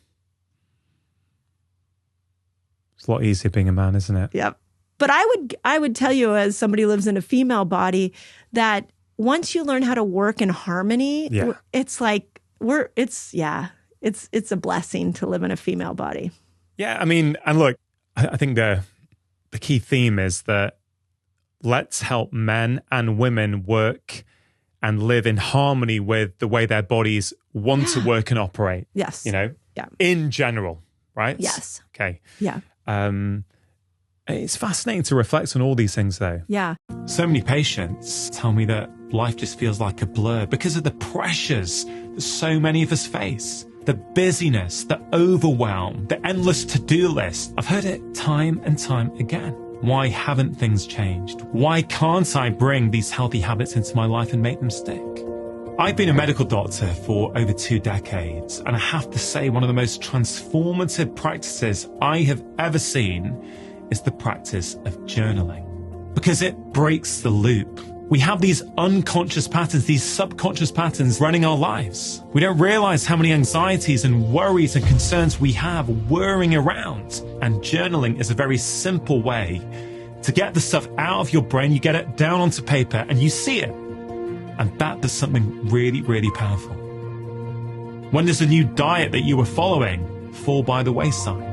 It's a lot easier being a man, isn't it? Yep. But I would tell you, as somebody who lives in a female body, that once you learn how to work in harmony, it's like it's a blessing to live in a female body. Yeah, I mean, and look, I think the key theme is that let's help men and women work and live in harmony with the way their bodies want to work and operate. Yes. In general, right? Yes. Okay. Yeah. It's fascinating to reflect on all these things, though. Yeah. So many patients tell me that life just feels like a blur because of the pressures that so many of us face. The busyness, the overwhelm, the endless to-do list. I've heard it time and time again. Why haven't things changed? Why can't I bring these healthy habits into my life and make them stick? I've been a medical doctor for over 2 decades, and I have to say one of the most transformative practices I have ever seen is the practice of journaling, because it breaks the loop. We have these unconscious patterns, these subconscious patterns running our lives. We don't realize how many anxieties and worries and concerns we have whirring around. And journaling is a very simple way to get the stuff out of your brain. You get it down onto paper and you see it. And that does something really, really powerful. When does a new diet that you were following fall by the wayside?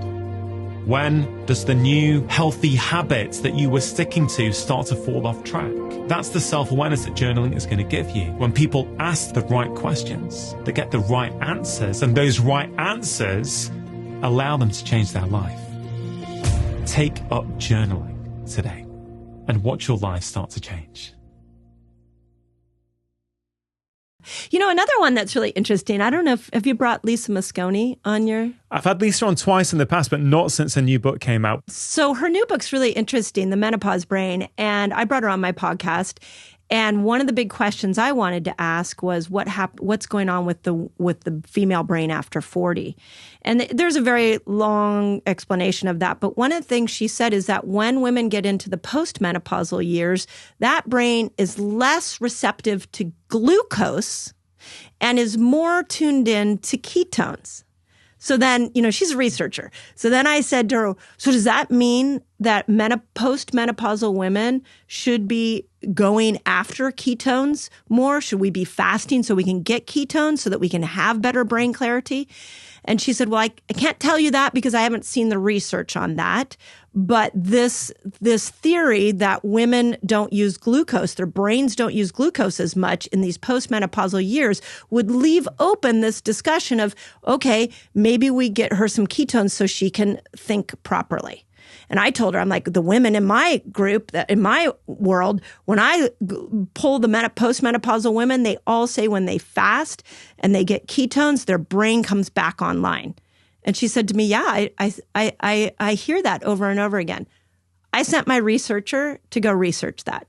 When does the new healthy habits that you were sticking to start to fall off track? That's the self-awareness that journaling is going to give you. When people ask the right questions, they get the right answers, and those right answers allow them to change their life. Take up journaling today and watch your life start to change. Another one that's really interesting. I don't know have you brought Lisa Mosconi on your... I've had Lisa on twice in the past, but not since a new book came out. So her new book's really interesting, The Menopause Brain, and I brought her on my podcast. And one of the big questions I wanted to ask was what's going on with the female brain after 40? And there's a very long explanation of that. But one of the things she said is that when women get into the postmenopausal years, that brain is less receptive to glucose and is more tuned in to ketones. So then, she's a researcher. So then I said to her, so does that mean that postmenopausal women should be going after ketones more? Should we be fasting so we can get ketones so that we can have better brain clarity? And she said, well, I can't tell you that because I haven't seen the research on that. But this theory that women don't use glucose, their brains don't use glucose as much in these postmenopausal years would leave open this discussion of, okay, maybe we get her some ketones so she can think properly. And I told her, I'm like, the women in my group, in my world, when I pull the postmenopausal women, they all say when they fast and they get ketones, their brain comes back online. And she said to me, yeah, I hear that over and over again. I sent my researcher to go research that.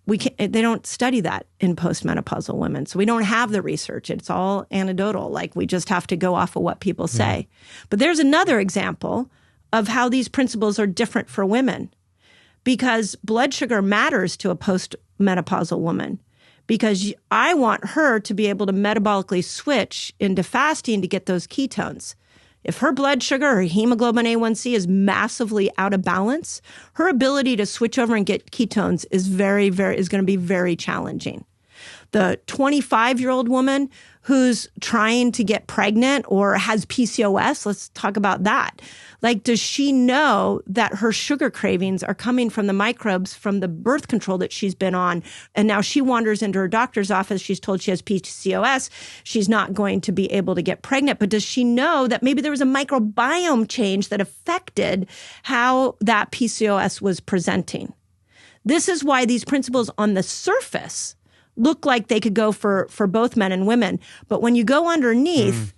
They don't study that in postmenopausal women. So we don't have the research. It's all anecdotal. Like we just have to go off of what people say. But there's another example of how these principles are different for women, because blood sugar matters to a postmenopausal woman, because I want her to be able to metabolically switch into fasting to get those ketones. If her blood sugar or hemoglobin A1C is massively out of balance, her ability to switch over and get ketones is going to be very challenging. The 25-year-old woman who's trying to get pregnant or has PCOS, let's talk about that. Like, does she know that her sugar cravings are coming from the microbes from the birth control that she's been on? And now she wanders into her doctor's office. She's told she has PCOS. She's not going to be able to get pregnant. But does she know that maybe there was a microbiome change that affected how that PCOS was presenting? This is why these principles on the surface look like they could go for both men and women. But when you go underneath,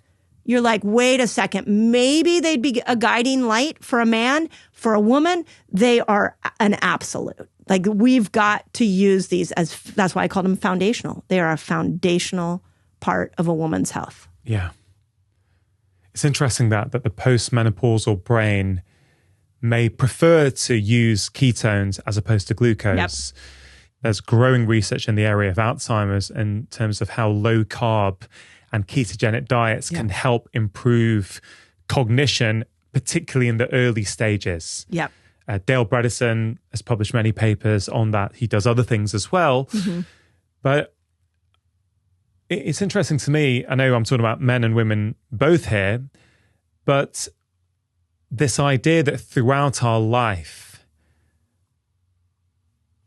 you're like, wait a second, maybe they'd be a guiding light for a man. For a woman, they are an absolute. Like, we've got to use these that's why I call them foundational. They are a foundational part of a woman's health. Yeah. It's interesting that the postmenopausal brain may prefer to use ketones as opposed to glucose. Yep. There's growing research in the area of Alzheimer's in terms of how low carb and ketogenic diets can help improve cognition, particularly in the early stages. Yep. Dale Bredesen has published many papers on that. He does other things as well. Mm-hmm. But it's interesting to me. I know I'm talking about men and women both here, but this idea that throughout our life,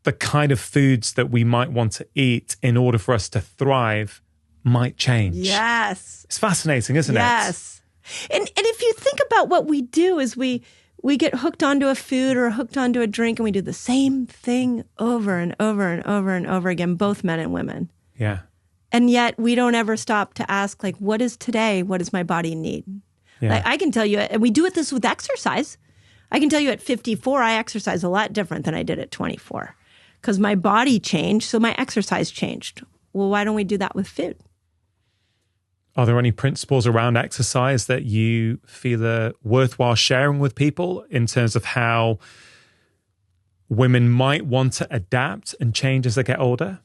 the kind of foods that we might want to eat in order for us to thrive might change. Yes. It's fascinating, isn't it? Yes. And if you think about what we do is we get hooked onto a food or hooked onto a drink, and we do the same thing over and over and over and over again, both men and women. Yeah. And yet we don't ever stop to ask, like, what is today? What does my body need? Yeah. Like, I can tell you, and we do this with exercise. I can tell you at 54, I exercise a lot different than I did at 24. Because my body changed, so my exercise changed. Well, why don't we do that with food? Are there any principles around exercise that you feel are worthwhile sharing with people in terms of how women might want to adapt and change as they get older?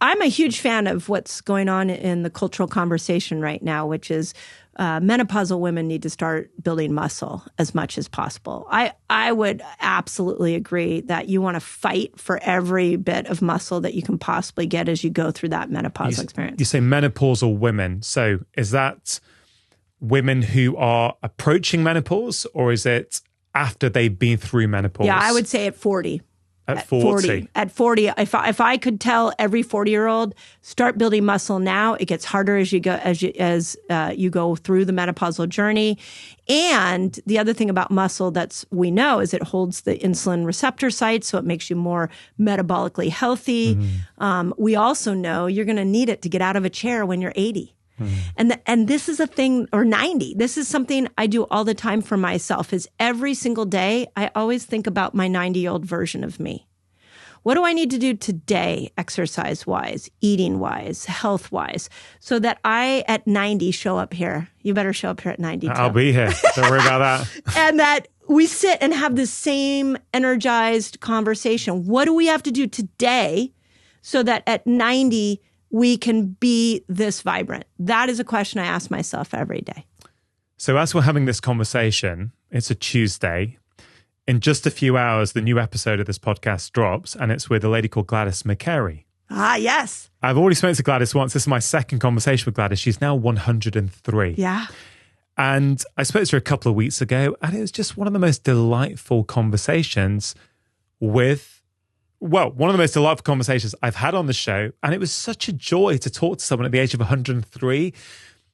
I'm a huge fan of what's going on in the cultural conversation right now, which is menopausal women need to start building muscle as much as possible. I would absolutely agree that you want to fight for every bit of muscle that you can possibly get as you go through that menopausal experience. You say menopausal women. So is that women who are approaching menopause, or is it after they've been through menopause? Yeah, I would say at 40. At 40. At 40, if I could tell every 40-year-old, start building muscle now. It gets harder as you go through the menopausal journey. And the other thing about muscle we know is it holds the insulin receptor sites, so it makes you more metabolically healthy. We also know you're going to need it to get out of a chair when you're 80. And this is a thing, or 90. This is something I do all the time for myself, is every single day, I always think about my 90-year-old version of me. What do I need to do today, exercise-wise, eating-wise, health-wise, so that I, at 90, show up here? You better show up here at 90, too. I'll be here. Don't worry about that. And that we sit and have the same energized conversation. What do we have to do today so that at 90, we can be this vibrant? That is a question I ask myself every day. So as we're having this conversation, it's a Tuesday. In just a few hours, the new episode of this podcast drops, and it's with a lady called Gladys McCary. Ah, yes. I've already spoken to Gladys once. This is my second conversation with Gladys. She's now 103. Yeah. And I spoke to her a couple of weeks ago, and it was just one of the most delightful conversations one of the most delightful conversations I've had on the show. And it was such a joy to talk to someone at the age of 103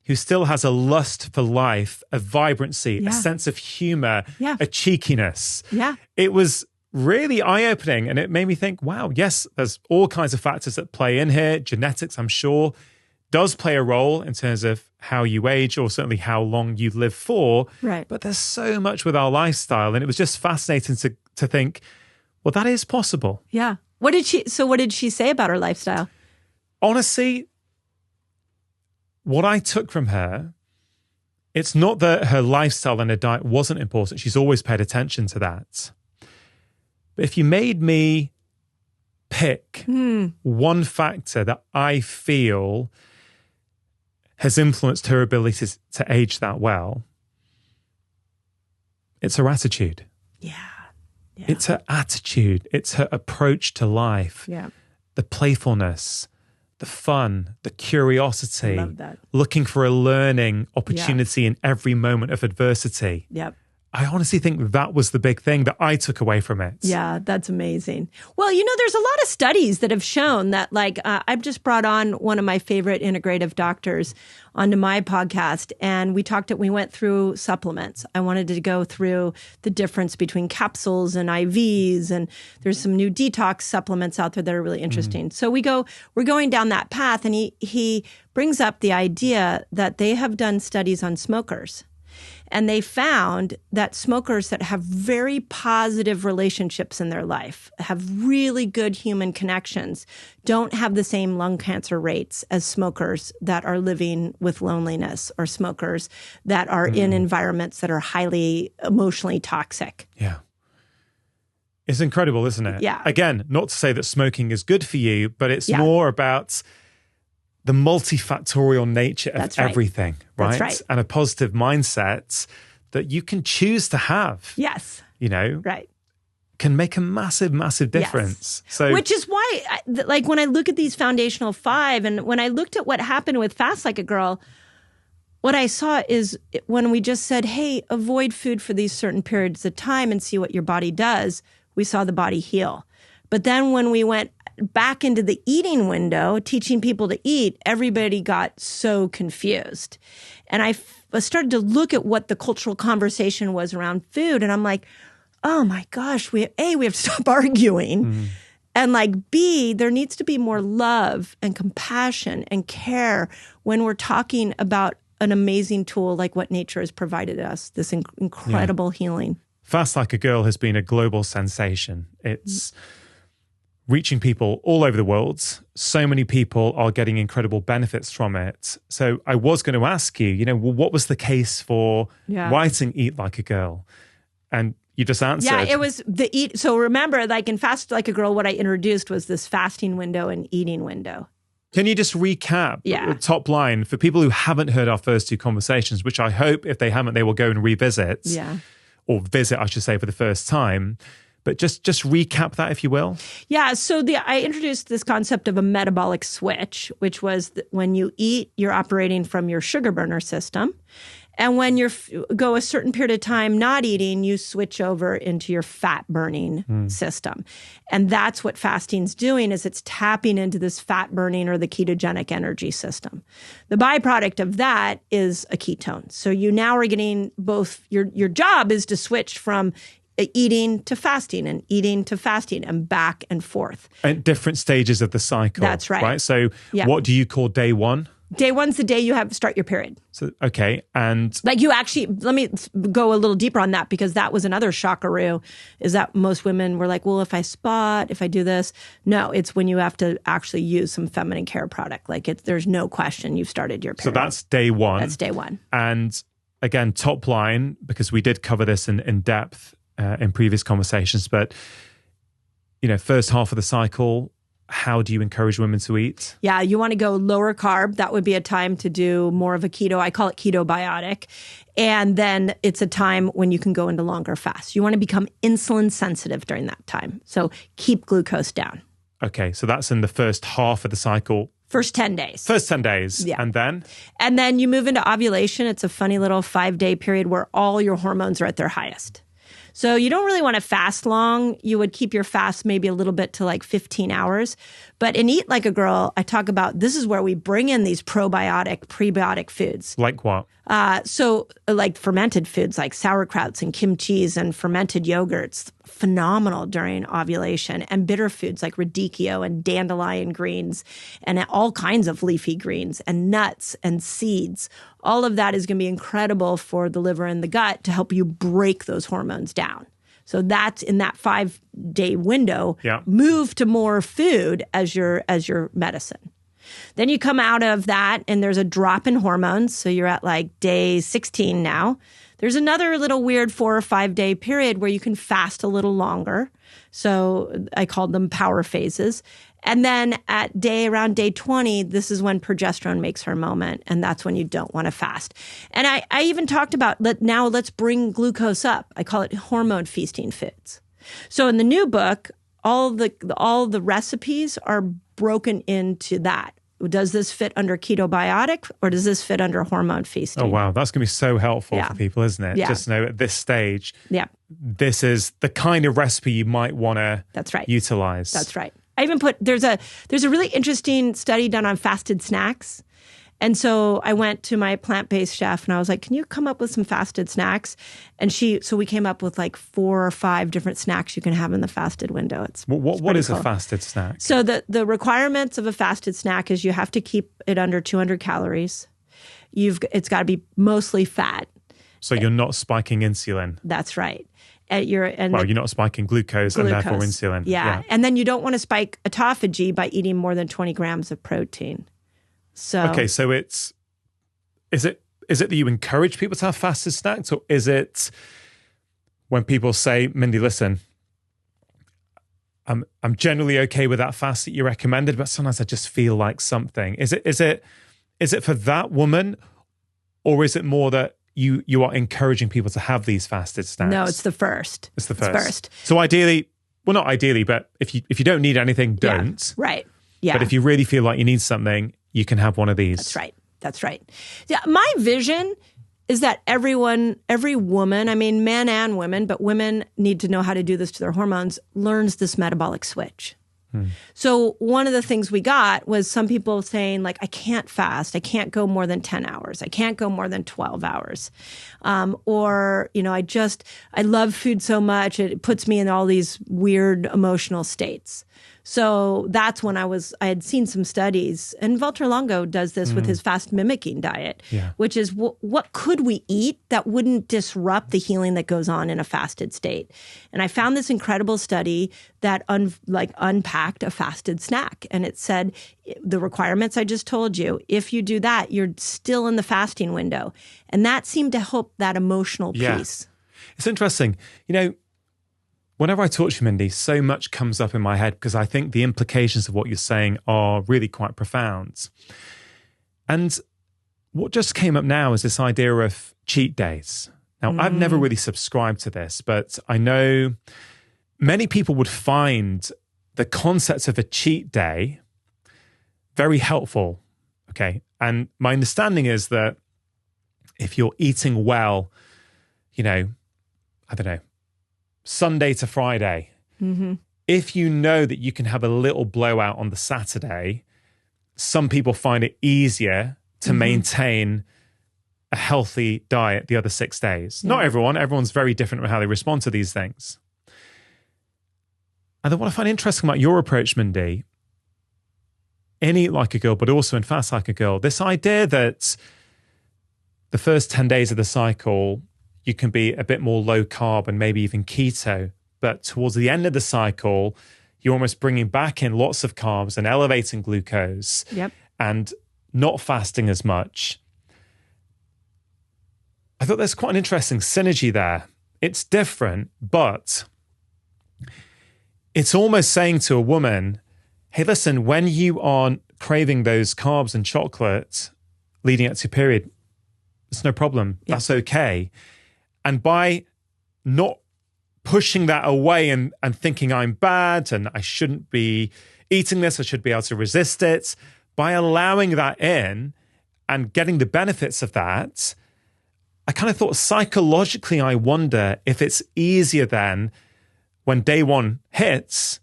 who still has a lust for life, a vibrancy, a sense of humor, a cheekiness. Yeah. It was really eye-opening, and it made me think, wow, yes, there's all kinds of factors that play in here. Genetics, I'm sure, does play a role in terms of how you age, or certainly how long you live for. Right. But there's so much with our lifestyle, and it was just fascinating to think, well, that is possible. Yeah. What did she say about her lifestyle? Honestly, what I took from her, it's not that her lifestyle and her diet wasn't important. She's always paid attention to that. But if you made me pick one factor that I feel has influenced her ability to age that well, it's her attitude. Yeah. It's her attitude. It's her approach to life. Yeah. The playfulness, the fun, the curiosity, I love that. Looking for a learning opportunity in every moment of adversity. Yep. I honestly think that was the big thing that I took away from it. Yeah, that's amazing. Well, there's a lot of studies that have shown that, I've just brought on one of my favorite integrative doctors onto my podcast, and we went through supplements. I wanted to go through the difference between capsules and IVs, and there's some new detox supplements out there that are really interesting. So we're going down that path, and he brings up the idea that they have done studies on smokers. And they found that smokers that have very positive relationships in their life, have really good human connections, don't have the same lung cancer rates as smokers that are living with loneliness, or smokers that are in environments that are highly emotionally toxic. Yeah. It's incredible, isn't it? Yeah. Again, not to say that smoking is good for you, but it's more about the multifactorial nature of everything, right? That's right. And a positive mindset that you can choose to have. Yes. Right. Can make a massive, massive difference. Yes. So, which is why, when I look at these foundational 5, and when I looked at what happened with Fast Like a Girl, what I saw is when we just said, hey, avoid food for these certain periods of time and see what your body does, we saw the body heal. But then when we went back into the eating window, teaching people to eat, everybody got so confused. And I started to look at what the cultural conversation was around food. And I'm like, oh my gosh, we have to stop arguing. And B, there needs to be more love and compassion and care when we're talking about an amazing tool like what nature has provided us, this incredible healing. Fast Like a Girl has been a global sensation. It's reaching people all over the world. So many people are getting incredible benefits from it. So I was going to ask you, what was the case for writing Eat Like a Girl? And you just answered. Yeah, it was the eat. So remember, in Fast Like a Girl, what I introduced was this fasting window and eating window. Can you just recap the top line for people who haven't heard our first 2 conversations, which I hope if they haven't, they will go and revisit. Yeah. Or visit, I should say, for the first time. But just recap that, if you will. Yeah, so I introduced this concept of a metabolic switch, which was when you eat, you're operating from your sugar burner system. And when you go a certain period of time not eating, you switch over into your fat burning system. And that's what fasting's doing, is it's tapping into this fat burning or the ketogenic energy system. The byproduct of that is a ketone. So you now are getting both, your job is to switch from eating to fasting and eating to fasting and back and forth. At different stages of the cycle. That's right. So what do you call day one? Day one's the day you start your period. So, okay. And like you actually, let me go a little deeper on that, because that was another shockaroo, is that most women were like, well, if I spot, if I do this. No, it's when you have to actually use some feminine care product. Like there's no question you've started your period. So that's day one. That's day one. And again, top line, because we did cover this in depth in previous conversations, but, first half of the cycle, how do you encourage women to eat? Yeah, you want to go lower carb. That would be a time to do more of a keto. I call it ketobiotic. And then it's a time when you can go into longer fasts. You want to become insulin sensitive during that time. So keep glucose down. Okay, so that's in the first half of the cycle. First 10 days. First 10 days. Yeah. And then? And then you move into ovulation. It's a funny little 5-day period where all your hormones are at their highest. So you don't really want to fast long. You would keep your fast maybe a little bit to like 15 hours. But in Eat Like a Girl, I talk about this is where we bring in these probiotic, prebiotic foods. Like what? So like fermented foods like sauerkrauts and kimchis and fermented yogurts, phenomenal during ovulation. And bitter foods like radicchio and dandelion greens and all kinds of leafy greens and nuts and seeds. All of that is going to be incredible for the liver and the gut to help you break those hormones down. So that's in that 5-day window, move to more food as your medicine. Then you come out of that and there's a drop in hormones. So you're at like day 16 now. There's another little weird 4 or 5 day period where you can fast a little longer. So I called them power phases. And then around day 20, this is when progesterone makes her moment. And that's when you don't want to fast. And I even talked about let's bring glucose up. I call it hormone feasting foods. So in the new book, all the recipes are broken into that. Does this fit under ketobiotic or does this fit under hormone feasting? Oh, wow. That's going to be so helpful for people, isn't it? Yeah. Just to know at this stage, this is the kind of recipe you might want to utilize. That's right. I even put, there's a really interesting study done on fasted snacks. And so I went to my plant-based chef and I was like, can you come up with some fasted snacks? And so we came up with like 4 or 5 different snacks you can have in the fasted window. What is cool. A fasted snack? So the requirements of a fasted snack is you have to keep it under 200 calories. It's got to be mostly fat. So you're not spiking insulin. That's right. You're not spiking glucose and therefore insulin. Yeah. And then you don't want to spike autophagy by eating more than 20 grams of protein. So is it that you encourage people to have fasted snacks, or is it when people say, Mindy, listen, I'm generally okay with that fast that you recommended, but sometimes I just feel like something. Is it for that woman, or is it more that you are encouraging people to have these fasted snacks? No, it's the first. It's the first. So ideally, well, not ideally, but if you don't need anything, don't. Yeah, right. Yeah. But if you really feel like you need something, you can have one of these. That's right. Yeah, my vision is that every woman, I mean, men and women, but women need to know how to do this to their hormones, learns this metabolic switch. So one of the things we got was some people saying like, I can't fast. I can't go more than 10 hours. I can't go more than 12 hours. Or, I love food so much. It puts me in all these weird emotional states. So that's when I had seen some studies, and Walter Longo does this with his fast mimicking diet, which is what could we eat that wouldn't disrupt the healing that goes on in a fasted state. And I found this incredible study that unpacked a fasted snack. And it said the requirements I just told you, if you do that, you're still in the fasting window. And that seemed to help that emotional piece. It's interesting. Whenever I talk to you, Mindy, so much comes up in my head because I think the implications of what you're saying are really quite profound. And what just came up now is this idea of cheat days. Now, I've never really subscribed to this, but I know many people would find the concept of a cheat day very helpful. Okay. And my understanding is that if you're eating well, you know, I don't know, Sunday to Friday, if you know that you can have a little blowout on the Saturday, some people find it easier to maintain a healthy diet the other 6 days. Not everyone. Everyone's very different with how they respond to these things. And then what I find interesting about your approach, Mindy, in Eat Like a Girl, but also in Fast Like a Girl, this idea that the first 10 days of the cycle, you can be a bit more low carb and maybe even keto. But towards the end of the cycle, you're almost bringing back in lots of carbs and elevating glucose and not fasting as much. I thought there's quite an interesting synergy there. It's different, but it's almost saying to a woman, hey, listen, when you are craving those carbs and chocolate leading up to your period, it's no problem. That's okay. And by not pushing that away and thinking I'm bad and I shouldn't be eating this, I should be able to resist it, by allowing that in and getting the benefits of that, I kind of thought psychologically, I wonder if it's easier then when day one hits,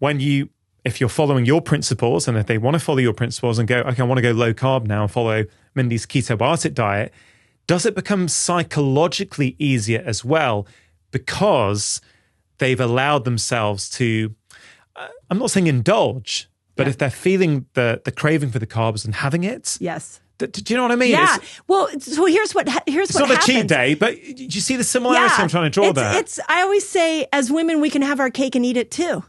if you're following your principles and if they want to follow your principles and go, okay, I want to go low carb now and follow Mindy's ketobiotic diet, does it become psychologically easier as well because they've allowed themselves to, I'm not saying indulge, but if they're feeling the craving for the carbs and having it. Yes. Do you know what I mean? Yeah. Well, so here's what happens. It's not a cheat day, but do you see the similarity I'm trying to draw there? I always say, as women, we can have our cake and eat it too.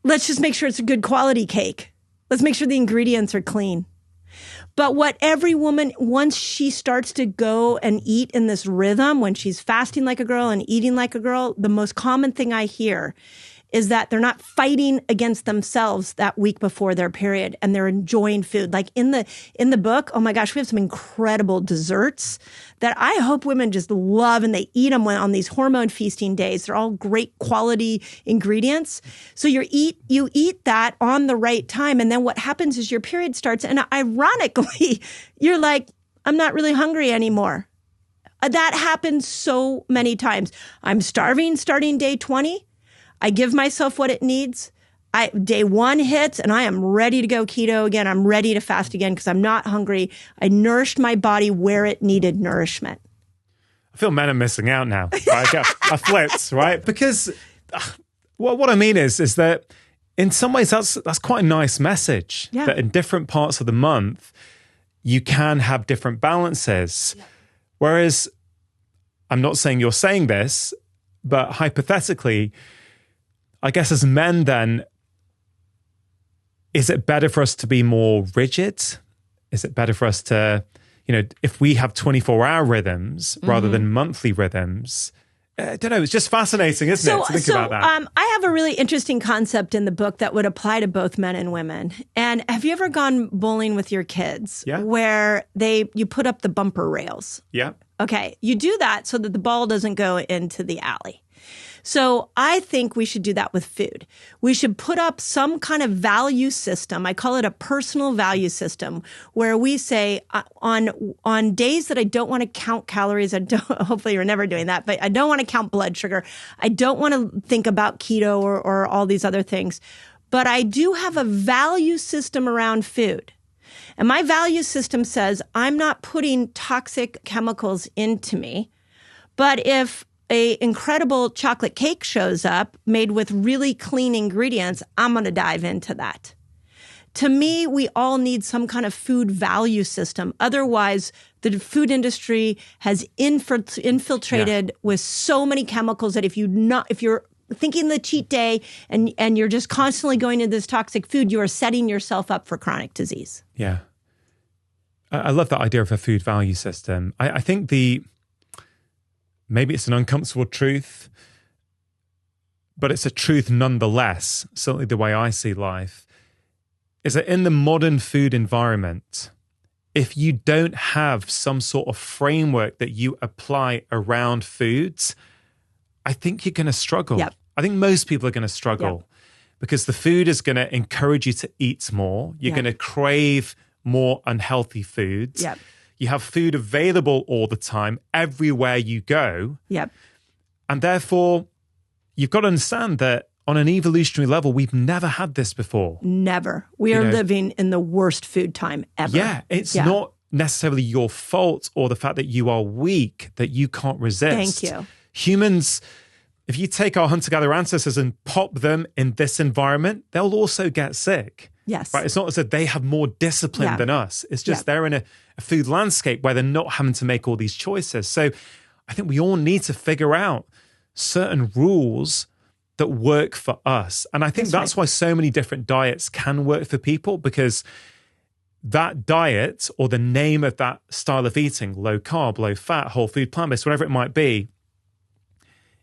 Let's just make sure it's a good quality cake. Let's make sure the ingredients are clean. But what every woman, once she starts to go and eat in this rhythm, when she's fasting like a girl and eating like a girl, the most common thing I hear is that they're not fighting against themselves that week before their period and they're enjoying food. Like in the book, oh my gosh, we have some incredible desserts that I hope women just love and they eat them on these hormone feasting days. They're all great quality ingredients. So you eat that on the right time. And then what happens is your period starts. And ironically, you're like, I'm not really hungry anymore. That happens so many times. I'm starving starting day 20. I give myself what it needs. Day one hits and I am ready to go keto again. I'm ready to fast again because I'm not hungry. I nourished my body where it needed nourishment. I feel men are missing out now. Right? I flipped, right? Because what I mean is that in some ways that's quite a nice message that in different parts of the month, you can have different balances. Yeah. Whereas I'm not saying you're saying this, but hypothetically, I guess as men then, is it better for us to be more rigid? Is it better for us to, if we have 24-hour rhythms rather than monthly rhythms? I don't know. It's just fascinating, isn't it, to think about that? I have a really interesting concept in the book that would apply to both men and women. And have you ever gone bowling with your kids where you put up the bumper rails? Yeah. Okay. You do that so that the ball doesn't go into the alley. So I think we should do that with food. We should put up some kind of value system. I call it a personal value system where we say on days that I don't want to count calories, hopefully you're never doing that, but I don't want to count blood sugar. I don't want to think about keto or all these other things, but I do have a value system around food. And my value system says I'm not putting toxic chemicals into me, but if an incredible chocolate cake shows up made with really clean ingredients, I'm going to dive into that. To me, we all need some kind of food value system. Otherwise, the food industry has infiltrated with so many chemicals that if you're thinking the cheat day and you're just constantly going into this toxic food, you are setting yourself up for chronic disease. Yeah. I love that idea of a food value system. I think maybe it's an uncomfortable truth, but it's a truth nonetheless, certainly the way I see life, is that in the modern food environment, if you don't have some sort of framework that you apply around foods, I think you're going to struggle. Yep. I think most people are going to struggle because the food is going to encourage you to eat more. You're going to crave more unhealthy foods. Yep. You have food available all the time, everywhere you go. Yep. And therefore, you've got to understand that on an evolutionary level, we've never had this before. Never. We are living in the worst food time ever. Yeah, it's not necessarily your fault or the fact that you are weak, that you can't resist. Thank you. Humans, if you take our hunter-gatherer ancestors and pop them in this environment, they'll also get sick. Yes. Right? It's not as if they have more discipline than us. It's just they're in a food landscape where they're not having to make all these choices. So I think we all need to figure out certain rules that work for us. And I think that's why so many different diets can work for people, because that diet or the name of that style of eating, low carb, low fat, whole food, plant-based, whatever it might be,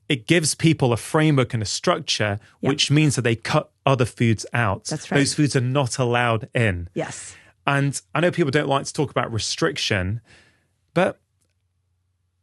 it gives people a framework and a structure, which means that they cut other foods out. That's right. Those foods are not allowed in. Yes. And I know people don't like to talk about restriction, but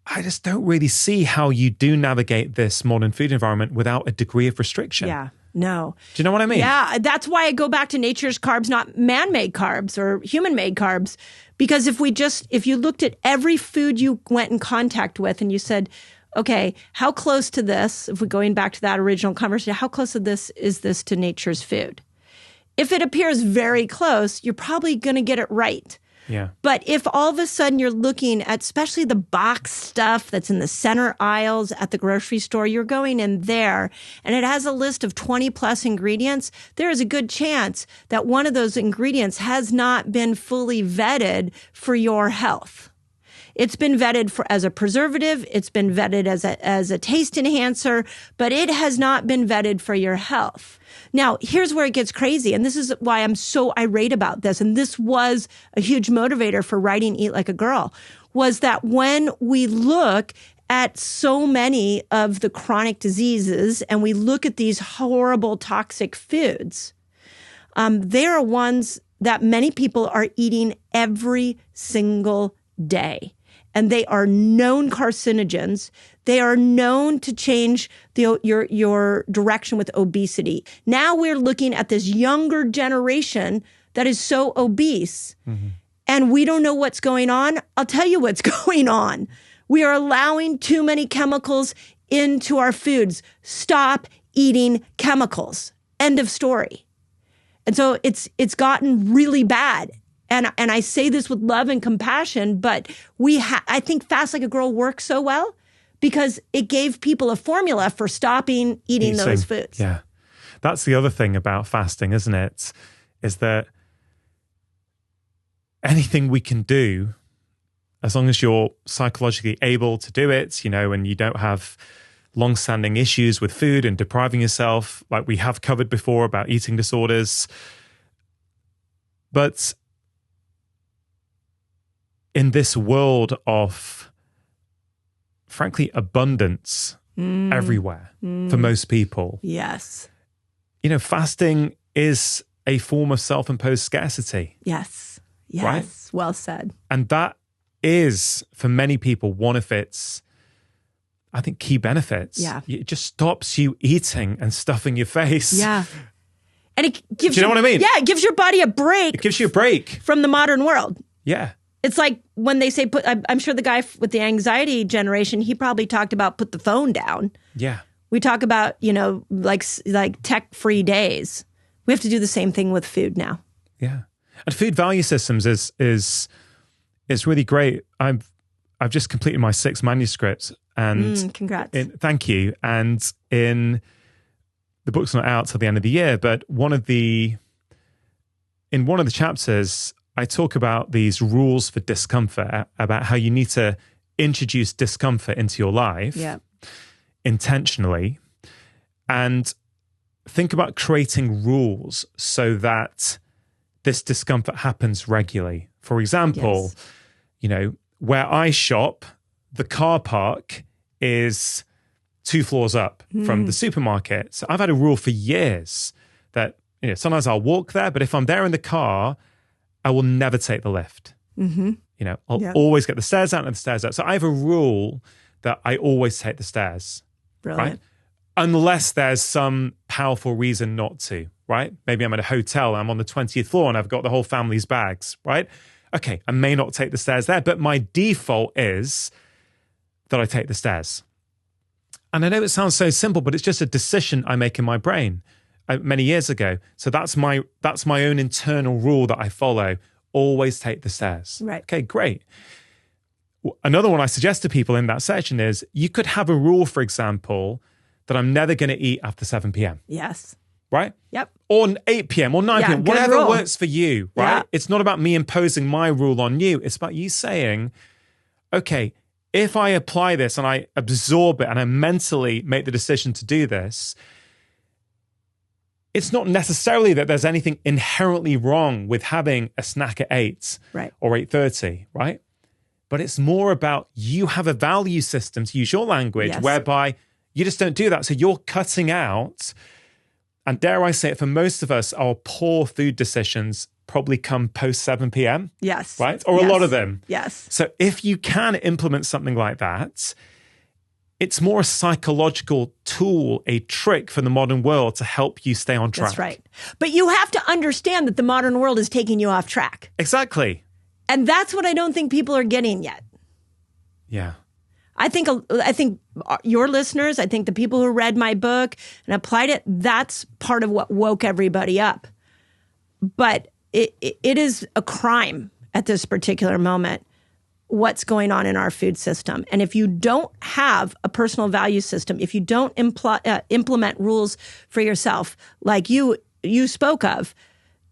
I just don't really see how you do navigate this modern food environment without a degree of restriction. Yeah. No. Do you know what I mean? Yeah. That's why I go back to nature's carbs, not man-made carbs or human-made carbs. Because if you looked at every food you went in contact with and you said, okay, how close to this, if we're going back to that original conversation, how close to this is this to nature's food? If it appears very close, you're probably going to get it right. Yeah. But if all of a sudden you're looking at especially the box stuff that's in the center aisles at the grocery store, you're going in there and it has a list of 20 plus ingredients, there is a good chance that one of those ingredients has not been fully vetted for your health. It's been vetted as a preservative. It's been vetted as a taste enhancer, but it has not been vetted for your health. Now, here's where it gets crazy. And this is why I'm so irate about this. And this was a huge motivator for writing Eat Like a Girl, was that when we look at so many of the chronic diseases and we look at these horrible toxic foods, they are ones that many people are eating every single day. And they are known carcinogens. They are known to change your direction with obesity. Now we're looking at this younger generation that is so obese, and we don't know what's going on. I'll tell you what's going on. We are allowing too many chemicals into our foods. Stop eating chemicals. End of story. And so it's gotten really bad. And I say this with love and compassion, but I think Fast Like a Girl works so well because it gave people a formula for stopping eating those foods. Yeah. That's the other thing about fasting, isn't it? Is that anything we can do, as long as you're psychologically able to do it, and you don't have long-standing issues with food and depriving yourself, like we have covered before about eating disorders. But in this world of, frankly, abundance everywhere for most people. Yes. Fasting is a form of self-imposed scarcity. Yes. Yes. Right? Well said. And that is, for many people, one of its, I think, key benefits. Yeah. It just stops you eating and stuffing your face. Yeah. And it gives Do you know what I mean? Yeah, it gives your body a break. It gives you a break. From the modern world. Yeah. It's like when they say, I'm sure the guy with the anxiety generation, he probably talked about put the phone down. Yeah. We talk about, like tech-free days. We have to do the same thing with food now. Yeah. And food value systems is really great. I've just completed my 6th manuscript, and congrats. Thank you. And in the book's not out till the end of the year, but in one of the chapters, I talk about these rules for discomfort, about how you need to introduce discomfort into your life intentionally, and think about creating rules so that this discomfort happens regularly. For example, where I shop, the car park is 2 floors up from the supermarket. So I've had a rule for years that, sometimes I'll walk there, but if I'm there in the car, I will never take the lift. I'll always get the stairs out and the stairs out. So I have a rule that I always take the stairs. Brilliant. Right? Unless there's some powerful reason not to, right? Maybe I'm at a hotel and I'm on the 20th floor and I've got the whole family's bags, right? okay, I may not take the stairs there, but my default is that I take the stairs. And I know it sounds so simple, but it's just a decision I make in my brain many years ago. So that's my own internal rule that I follow. Always take the stairs. Right. Okay, great. Another one I suggest to people in that section is you could have a rule, for example, that I'm never going to eat after 7 p.m. Yes. Right? Yep. Or 8 p.m. or 9 p.m. Whatever rule. works for you, right? Yeah. It's not about me imposing my rule on you. It's about you saying, okay, if I apply this and I absorb it and I mentally make the decision to do this, it's not necessarily that there's anything inherently wrong with having a snack at 8 or 8:30, right? But it's more about you have a value system, to use your language, whereby you just don't do that. So you're cutting out, and dare I say it, for most of us, our poor food decisions probably come post 7 p.m. Yes. Right? Or a lot of them. Yes. So if you can implement something like that, it's more a psychological tool, a trick for the modern world to help you stay on track. That's right. But you have to understand that the modern world is taking you off track. Exactly. And that's what I don't think people are getting yet. Yeah. I think your listeners, I think the people who read my book and applied it, that's part of what woke everybody up. But it is a crime at this particular moment what's going on in our food system. And if you don't have a personal value system, if you don't implement rules for yourself like you spoke of,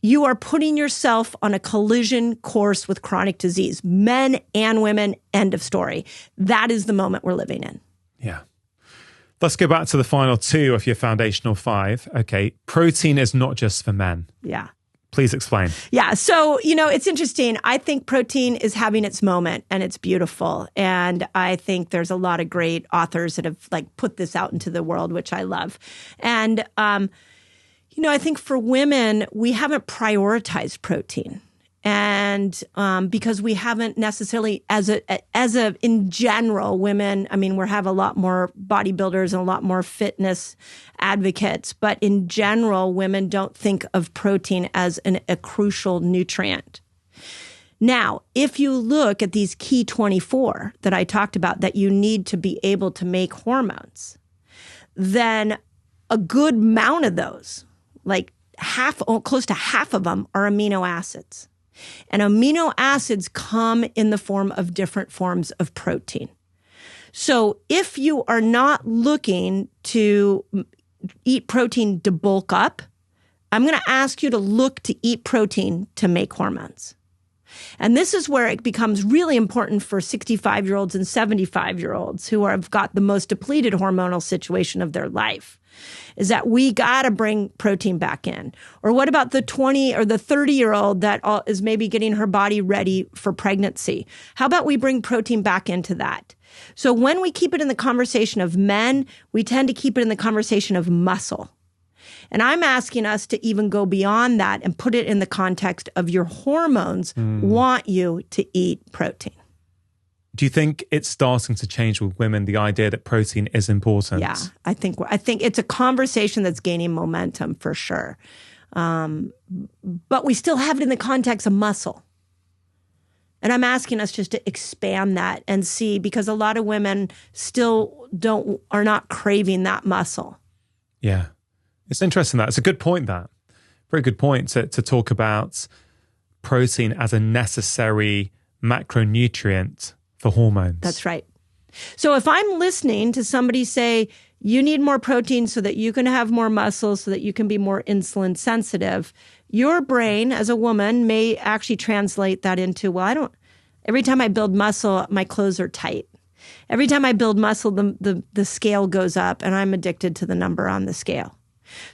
you are putting yourself on a collision course with chronic disease, men and women, end of story. That is the moment we're living in. Yeah. Let's go back to the final 2 of your foundational 5. Okay. Protein is not just for men. Yeah. Please explain. Yeah. So, it's interesting. I think protein is having its moment and it's beautiful. And I think there's a lot of great authors that have put this out into the world, which I love. And, I think for women, we haven't prioritized protein. And because we haven't necessarily, in general, women, we have a lot more bodybuilders and a lot more fitness advocates. But in general, women don't think of protein as a crucial nutrient. Now, if you look at these key 24 that I talked about that you need to be able to make hormones, then a good amount of those, close to half of them, are amino acids. And amino acids come in the form of different forms of protein. So if you are not looking to eat protein to bulk up, I'm going to ask you to look to eat protein to make hormones. And this is where it becomes really important for 65-year-olds and 75-year-olds who have got the most depleted hormonal situation of their life, is that we got to bring protein back in. Or what about the 20 or the 30-year-old that is maybe getting her body ready for pregnancy? How about we bring protein back into that? So when we keep it in the conversation of men, we tend to keep it in the conversation of muscle. And I'm asking us to even go beyond that and put it in the context of your hormones want you to eat protein. Do you think it's starting to change with women, the idea that protein is important? Yeah, I think it's a conversation that's gaining momentum for sure. But we still have it in the context of muscle. And I'm asking us just to expand that and see, because a lot of women still are not craving that muscle. Yeah. It's interesting that. It's a good point, that. Very good point to talk about protein as a necessary macronutrient for hormones. That's right. So if I'm listening to somebody say, you need more protein so that you can have more muscle, so that you can be more insulin sensitive, your brain as a woman may actually translate that into, every time I build muscle, my clothes are tight. Every time I build muscle, the scale goes up and I'm addicted to the number on the scale.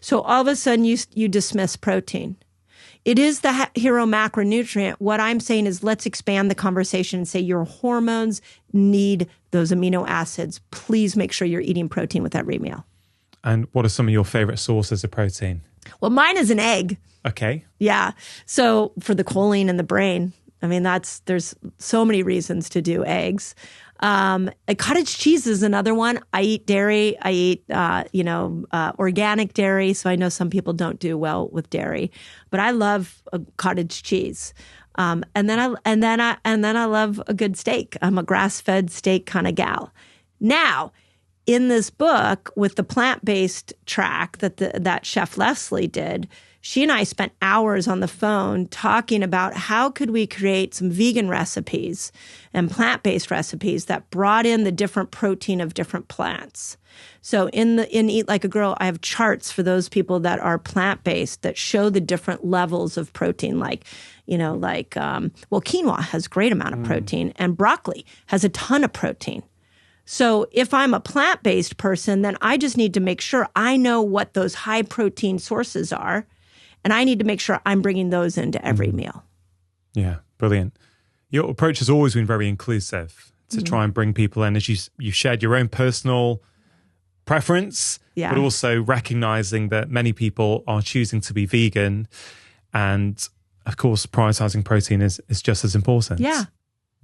So all of a sudden you dismiss protein. It is the hero macronutrient. What I'm saying is, let's expand the conversation and say your hormones need those amino acids. Please make sure you're eating protein with every meal. And what are some of your favorite sources of protein? Well, mine is an egg. Okay. Yeah. So for the choline in the brain, there's so many reasons to do eggs. Cottage cheese is another one. I eat dairy. I eat, organic dairy. So I know some people don't do well with dairy, but I love cottage cheese. And then I love a good steak. I'm a grass-fed steak kind of gal. Now, in this book with the plant-based track that Chef Leslie did, she and I spent hours on the phone talking about how could we create some vegan recipes and plant-based recipes that brought in the different protein of different plants. So in Eat Like a Girl, I have charts for those people that are plant-based that show the different levels of protein, quinoa has a great amount of protein and broccoli has a ton of protein. So if I'm a plant-based person, then I just need to make sure I know what those high protein sources are. And I need to make sure I'm bringing those into every meal. Yeah, brilliant. Your approach has always been very inclusive to try and bring people in. As you shared your own personal preference, but also recognizing that many people are choosing to be vegan. And of course, prioritizing protein is just as important. Yeah.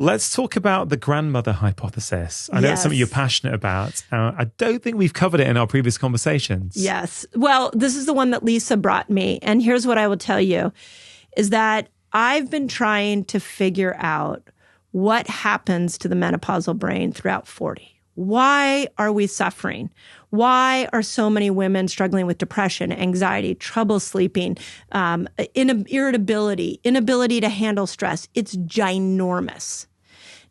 Let's talk about the grandmother hypothesis. I know it's something you're passionate about. I don't think we've covered it in our previous conversations. Yes. Well, this is the one that Lisa brought me. And here's what I will tell you, is that I've been trying to figure out what happens to the menopausal brain throughout 40. Why are we suffering? Why are so many women struggling with depression, anxiety, trouble sleeping, irritability, inability to handle stress? It's ginormous.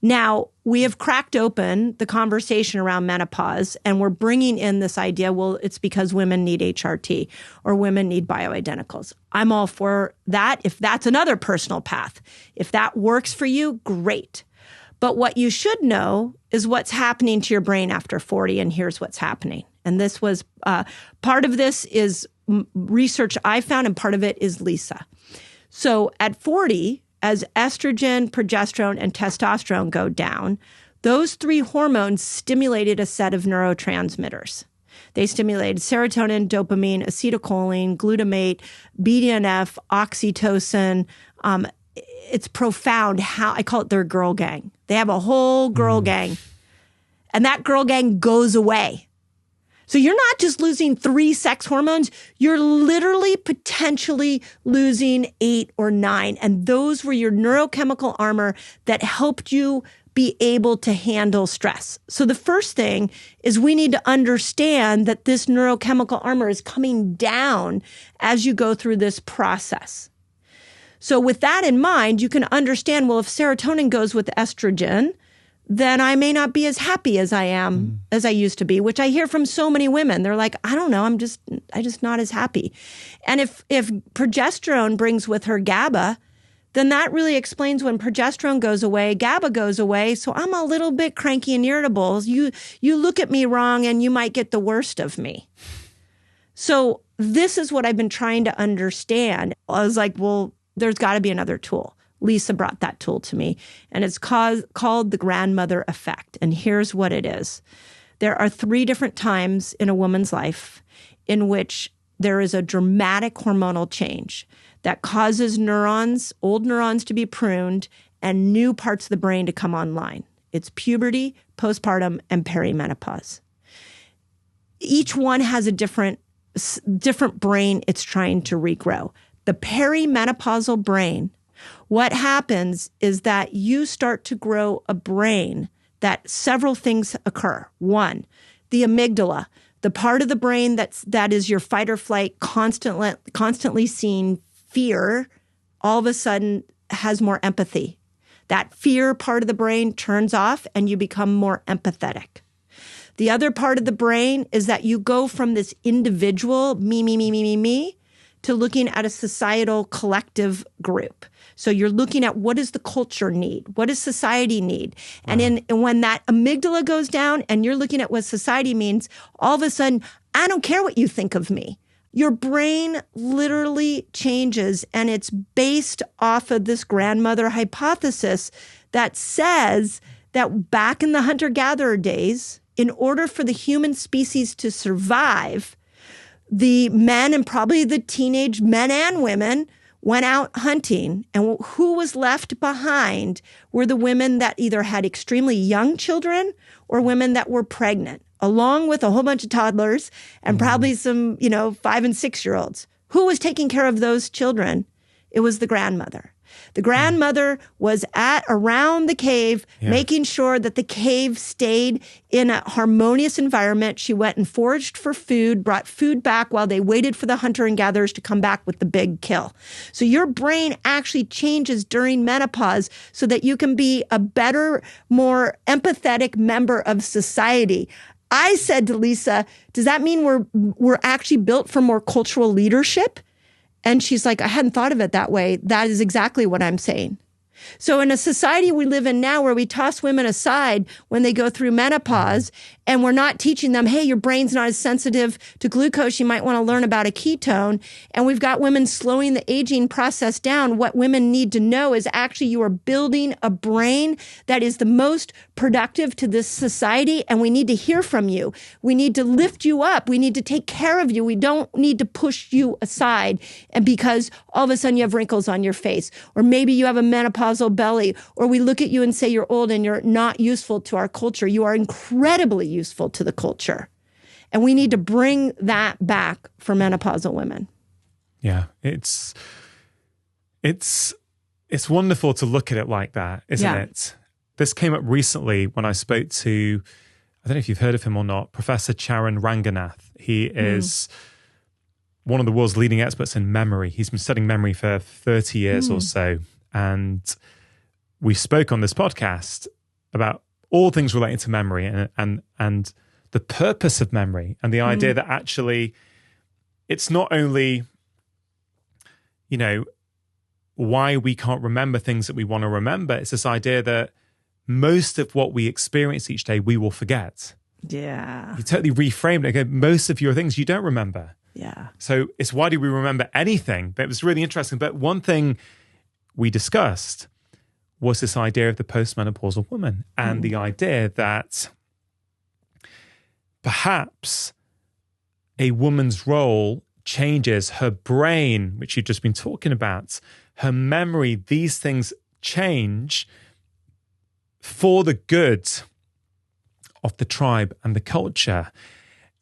Now, we have cracked open the conversation around menopause, and we're bringing in this idea, well, it's because women need HRT or women need bioidenticals. I'm all for that. If that's another personal path, if that works for you, great. But what you should know is what's happening to your brain after 40, and here's what's happening. And this was part of this is research I found, and part of it is Lisa. So at 40, as estrogen, progesterone, and testosterone go down, those three hormones stimulated a set of neurotransmitters. They stimulated serotonin, dopamine, acetylcholine, glutamate, BDNF, oxytocin. It's profound how I call it their girl gang. They have a whole girl gang, and that girl gang goes away. So you're not just losing 3 sex hormones, you're literally potentially losing 8 or 9. And those were your neurochemical armor that helped you be able to handle stress. So the first thing is we need to understand that this neurochemical armor is coming down as you go through this process. So with that in mind, you can understand, well, if serotonin goes with estrogen, then I may not be as happy as I am, as I used to be, which I hear from so many women. They're like, I don't know, I'm just not as happy. And if progesterone brings with her GABA, then that really explains when progesterone goes away, GABA goes away. So I'm a little bit cranky and irritable. You look at me wrong and you might get the worst of me. So this is what I've been trying to understand. I was like, well, there's got to be another tool. Lisa brought that tool to me, and it's called the grandmother effect. And here's what it is. There are 3 different times in a woman's life in which there is a dramatic hormonal change that causes old neurons to be pruned and new parts of the brain to come online. It's puberty, postpartum, and perimenopause. Each one has a different brain it's trying to regrow. The perimenopausal brain, what happens is that you start to grow a brain that several things occur. 1, the amygdala, the part of the brain that is your fight or flight, constantly seeing fear, all of a sudden has more empathy. That fear part of the brain turns off and you become more empathetic. The other part of the brain is that you go from this individual, me, to looking at a societal collective group. So you're looking at what does the culture need? What does society need? And when that amygdala goes down and you're looking at what society means, all of a sudden, I don't care what you think of me. Your brain literally changes, and it's based off of this grandmother hypothesis that says that back in the hunter-gatherer days, in order for the human species to survive, the men, and probably the teenage men and women, went out hunting. And who was left behind were the women that either had extremely young children or women that were pregnant, along with a whole bunch of toddlers and probably some, 5 and 6 year olds. Who was taking care of those children? It was the grandmother. The grandmother was around the cave, making sure that the cave stayed in a harmonious environment. She went and foraged for food, brought food back while they waited for the hunter and gatherers to come back with the big kill. So your brain actually changes during menopause so that you can be a better, more empathetic member of society. I said to Lisa, does that mean we're actually built for more cultural leadership? And she's like, I hadn't thought of it that way. That is exactly what I'm saying. So in a society we live in now where we toss women aside when they go through menopause and we're not teaching them, hey, your brain's not as sensitive to glucose. You might want to learn about a ketone. And we've got women slowing the aging process down. What women need to know is actually you are building a brain that is the most productive to this society. And we need to hear from you. We need to lift you up. We need to take care of you. We don't need to push you aside. And because all of a sudden you have wrinkles on your face, or maybe you have a menopausal belly, or we look at you and say you're old and you're not useful to our culture. You are incredibly useful to the culture. And we need to bring that back for menopausal women. Yeah, it's wonderful to look at it like that, isn't it? This came up recently when I spoke to, I don't know if you've heard of him or not, Professor Charan Ranganath. He is one of the world's leading experts in memory. He's been studying memory for 30 years or so. And we spoke on this podcast about all things relating to memory and the purpose of memory and the idea that actually it's not only, why we can't remember things that we want to remember. It's this idea that most of what we experience each day, we will forget. Yeah. You totally reframed it. Okay, most of your things you don't remember. Yeah. So it's why do we remember anything? But it was really interesting. But one thing we discussed was this idea of the postmenopausal woman and the idea that perhaps a woman's role changes, her brain, which you've just been talking about, her memory, these things change for the good of the tribe and the culture.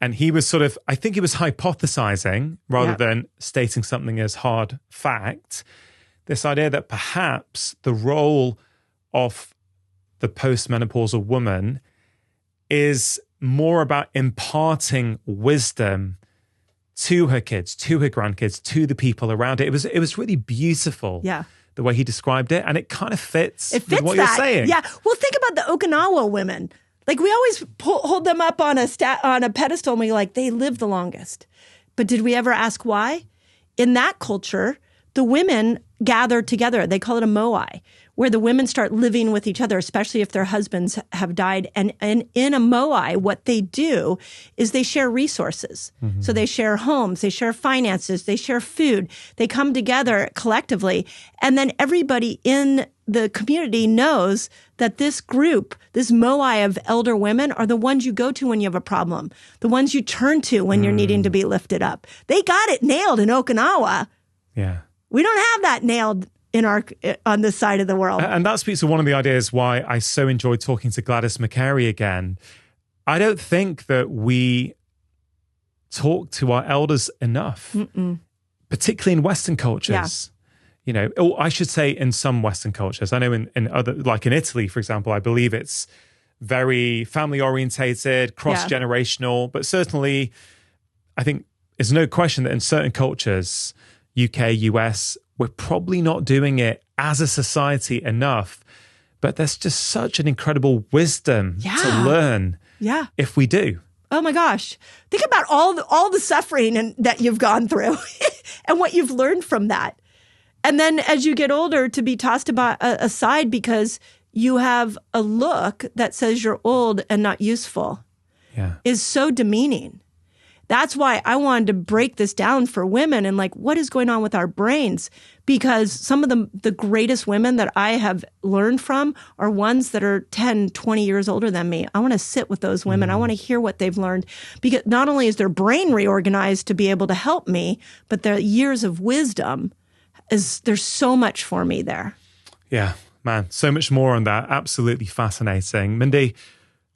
And he was I think he was hypothesizing rather than stating something as hard fact, this idea that perhaps the role of the postmenopausal woman is more about imparting wisdom to her kids, to her grandkids, to the people around it. It was really beautiful. Yeah. The way he described it, and it kind of fits with what you're saying. Yeah. Well, think about the Okinawa women. Like we always hold them up on a pedestal and we're like, they live the longest. But did we ever ask why? In that culture, the women gather together. They call it a moai, where the women start living with each other, especially if their husbands have died. And in a moai, what they do is they share resources. So they share homes, they share finances, they share food. They come together collectively. And then everybody in the community knows that this group, this moai of elder women, are the ones you go to when you have a problem, the ones you turn to when you're needing to be lifted up. They got it nailed in Okinawa. Yeah. We don't have that nailed on this side of the world. And that speaks to one of the ideas why I so enjoyed talking to Gladys McCary again. I don't think that we talk to our elders enough, particularly in Western cultures. Or I should say in some Western cultures. I know in other, like in Italy, for example, I believe it's very family orientated, cross-generational, but certainly I think there's no question that in certain cultures, UK, US, we're probably not doing it as a society enough, but there's just such an incredible wisdom to learn if we do. Oh my gosh. Think about all the suffering that you've gone through and what you've learned from that. And then as you get older, to be tossed aside because you have a look that says you're old and not useful is so demeaning. That's why I wanted to break this down for women and what is going on with our brains? Because some of the greatest women that I have learned from are ones that are 10, 20 years older than me. I want to sit with those women. I want to hear what they've learned because not only is their brain reorganized to be able to help me, but their years of wisdom there's so much for me there. Yeah, man, so much more on that. Absolutely fascinating. Mindy,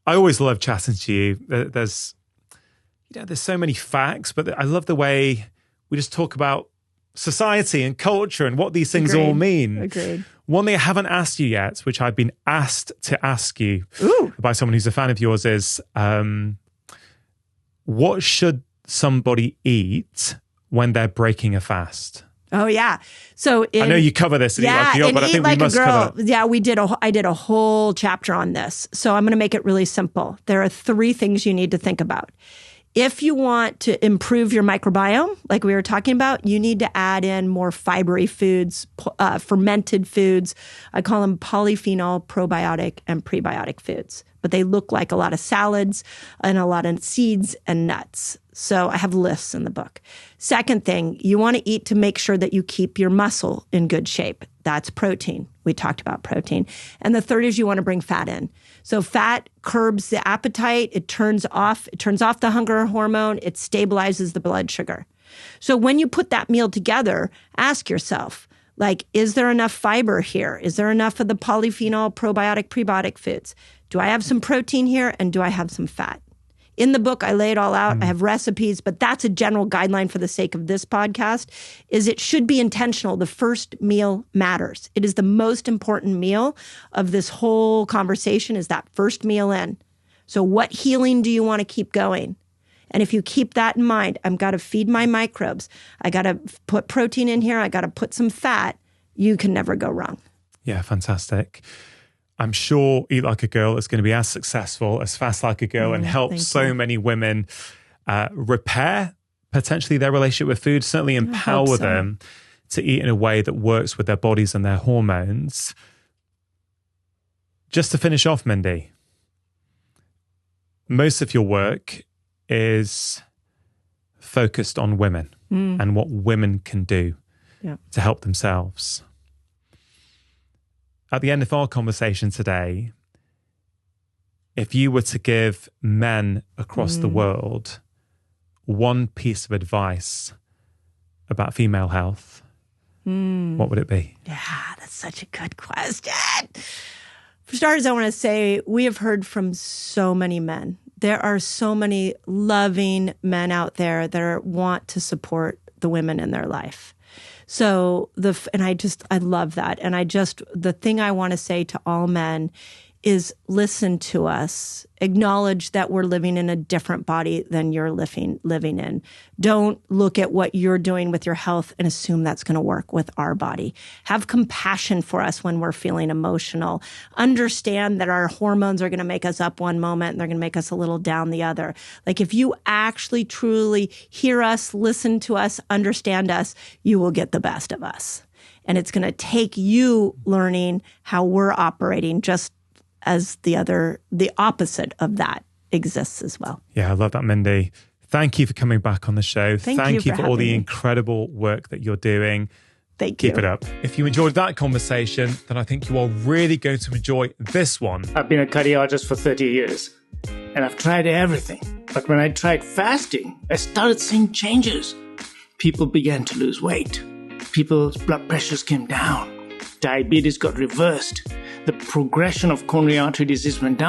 I always love chatting to you. There's so many facts, but I love the way we just talk about society and culture and what these things all mean. Agreed. One thing I haven't asked you yet, which I've been asked to ask you by someone who's a fan of yours, is what should somebody eat when they're breaking a fast? Oh, yeah. So I know you cover this in Eat Like a Girl, but I think we must cover it. Yeah, I did a whole chapter on this. So I'm going to make it really simple. There are 3 things you need to think about. If you want to improve your microbiome, like we were talking about, you need to add in more fibery foods, fermented foods. I call them polyphenol, probiotic, and prebiotic foods. But they look like a lot of salads and a lot of seeds and nuts. So I have lists in the book. Second thing, you want to eat to make sure that you keep your muscle in good shape. That's protein. We talked about protein. And the third is you want to bring fat in. So fat curbs the appetite. It turns off the hunger hormone. It stabilizes the blood sugar. So when you put that meal together, ask yourself, like, is there enough fiber here? Is there enough of the polyphenol, probiotic, prebiotic foods? Do I have some protein here? And do I have some fat? In the book, I lay it all out. I have recipes, but that's a general guideline for the sake of this podcast, is it should be intentional. The first meal matters. It is the most important meal of this whole conversation, is that first meal in. So what healing do you want to keep going? And if you keep that in mind, I've got to feed my microbes. I got to put protein in here. I got to put some fat. You can never go wrong. Yeah, fantastic. I'm sure Eat Like a Girl is going to be as successful as Fast Like a Girl and help so many women repair potentially their relationship with food, certainly empower them to eat in a way that works with their bodies and their hormones. Just to finish off, Mindy, most of your work is focused on women and what women can do to help themselves. At the end of our conversation today, if you were to give men across the world one piece of advice about female health, what would it be? Yeah, that's such a good question. For starters, I want to say we have heard from so many men. There are so many loving men out there that want to support the women in their life. So I love that. And the thing I want to say to all men is listen to us. Acknowledge that we're living in a different body than you're living in. Don't look at what you're doing with your health and assume that's going to work with our body. Have compassion for us when we're feeling emotional. Understand that our hormones are going to make us up one moment and they're going to make us a little down the other. Like, if you actually truly hear us, listen to us, understand us, you will get the best of us. And it's going to take you learning how we're operating, just as the opposite of that exists as well. Yeah, I love that, Mindy. Thank you for coming back on the show. Thank you for all the incredible work that you're doing. Thank you. Keep it up. If you enjoyed that conversation, then I think you are really going to enjoy this one. I've been a cardiologist for 30 years, and I've tried everything. But when I tried fasting, I started seeing changes. People began to lose weight. People's blood pressures came down. Diabetes got reversed. The progression of coronary artery disease went down.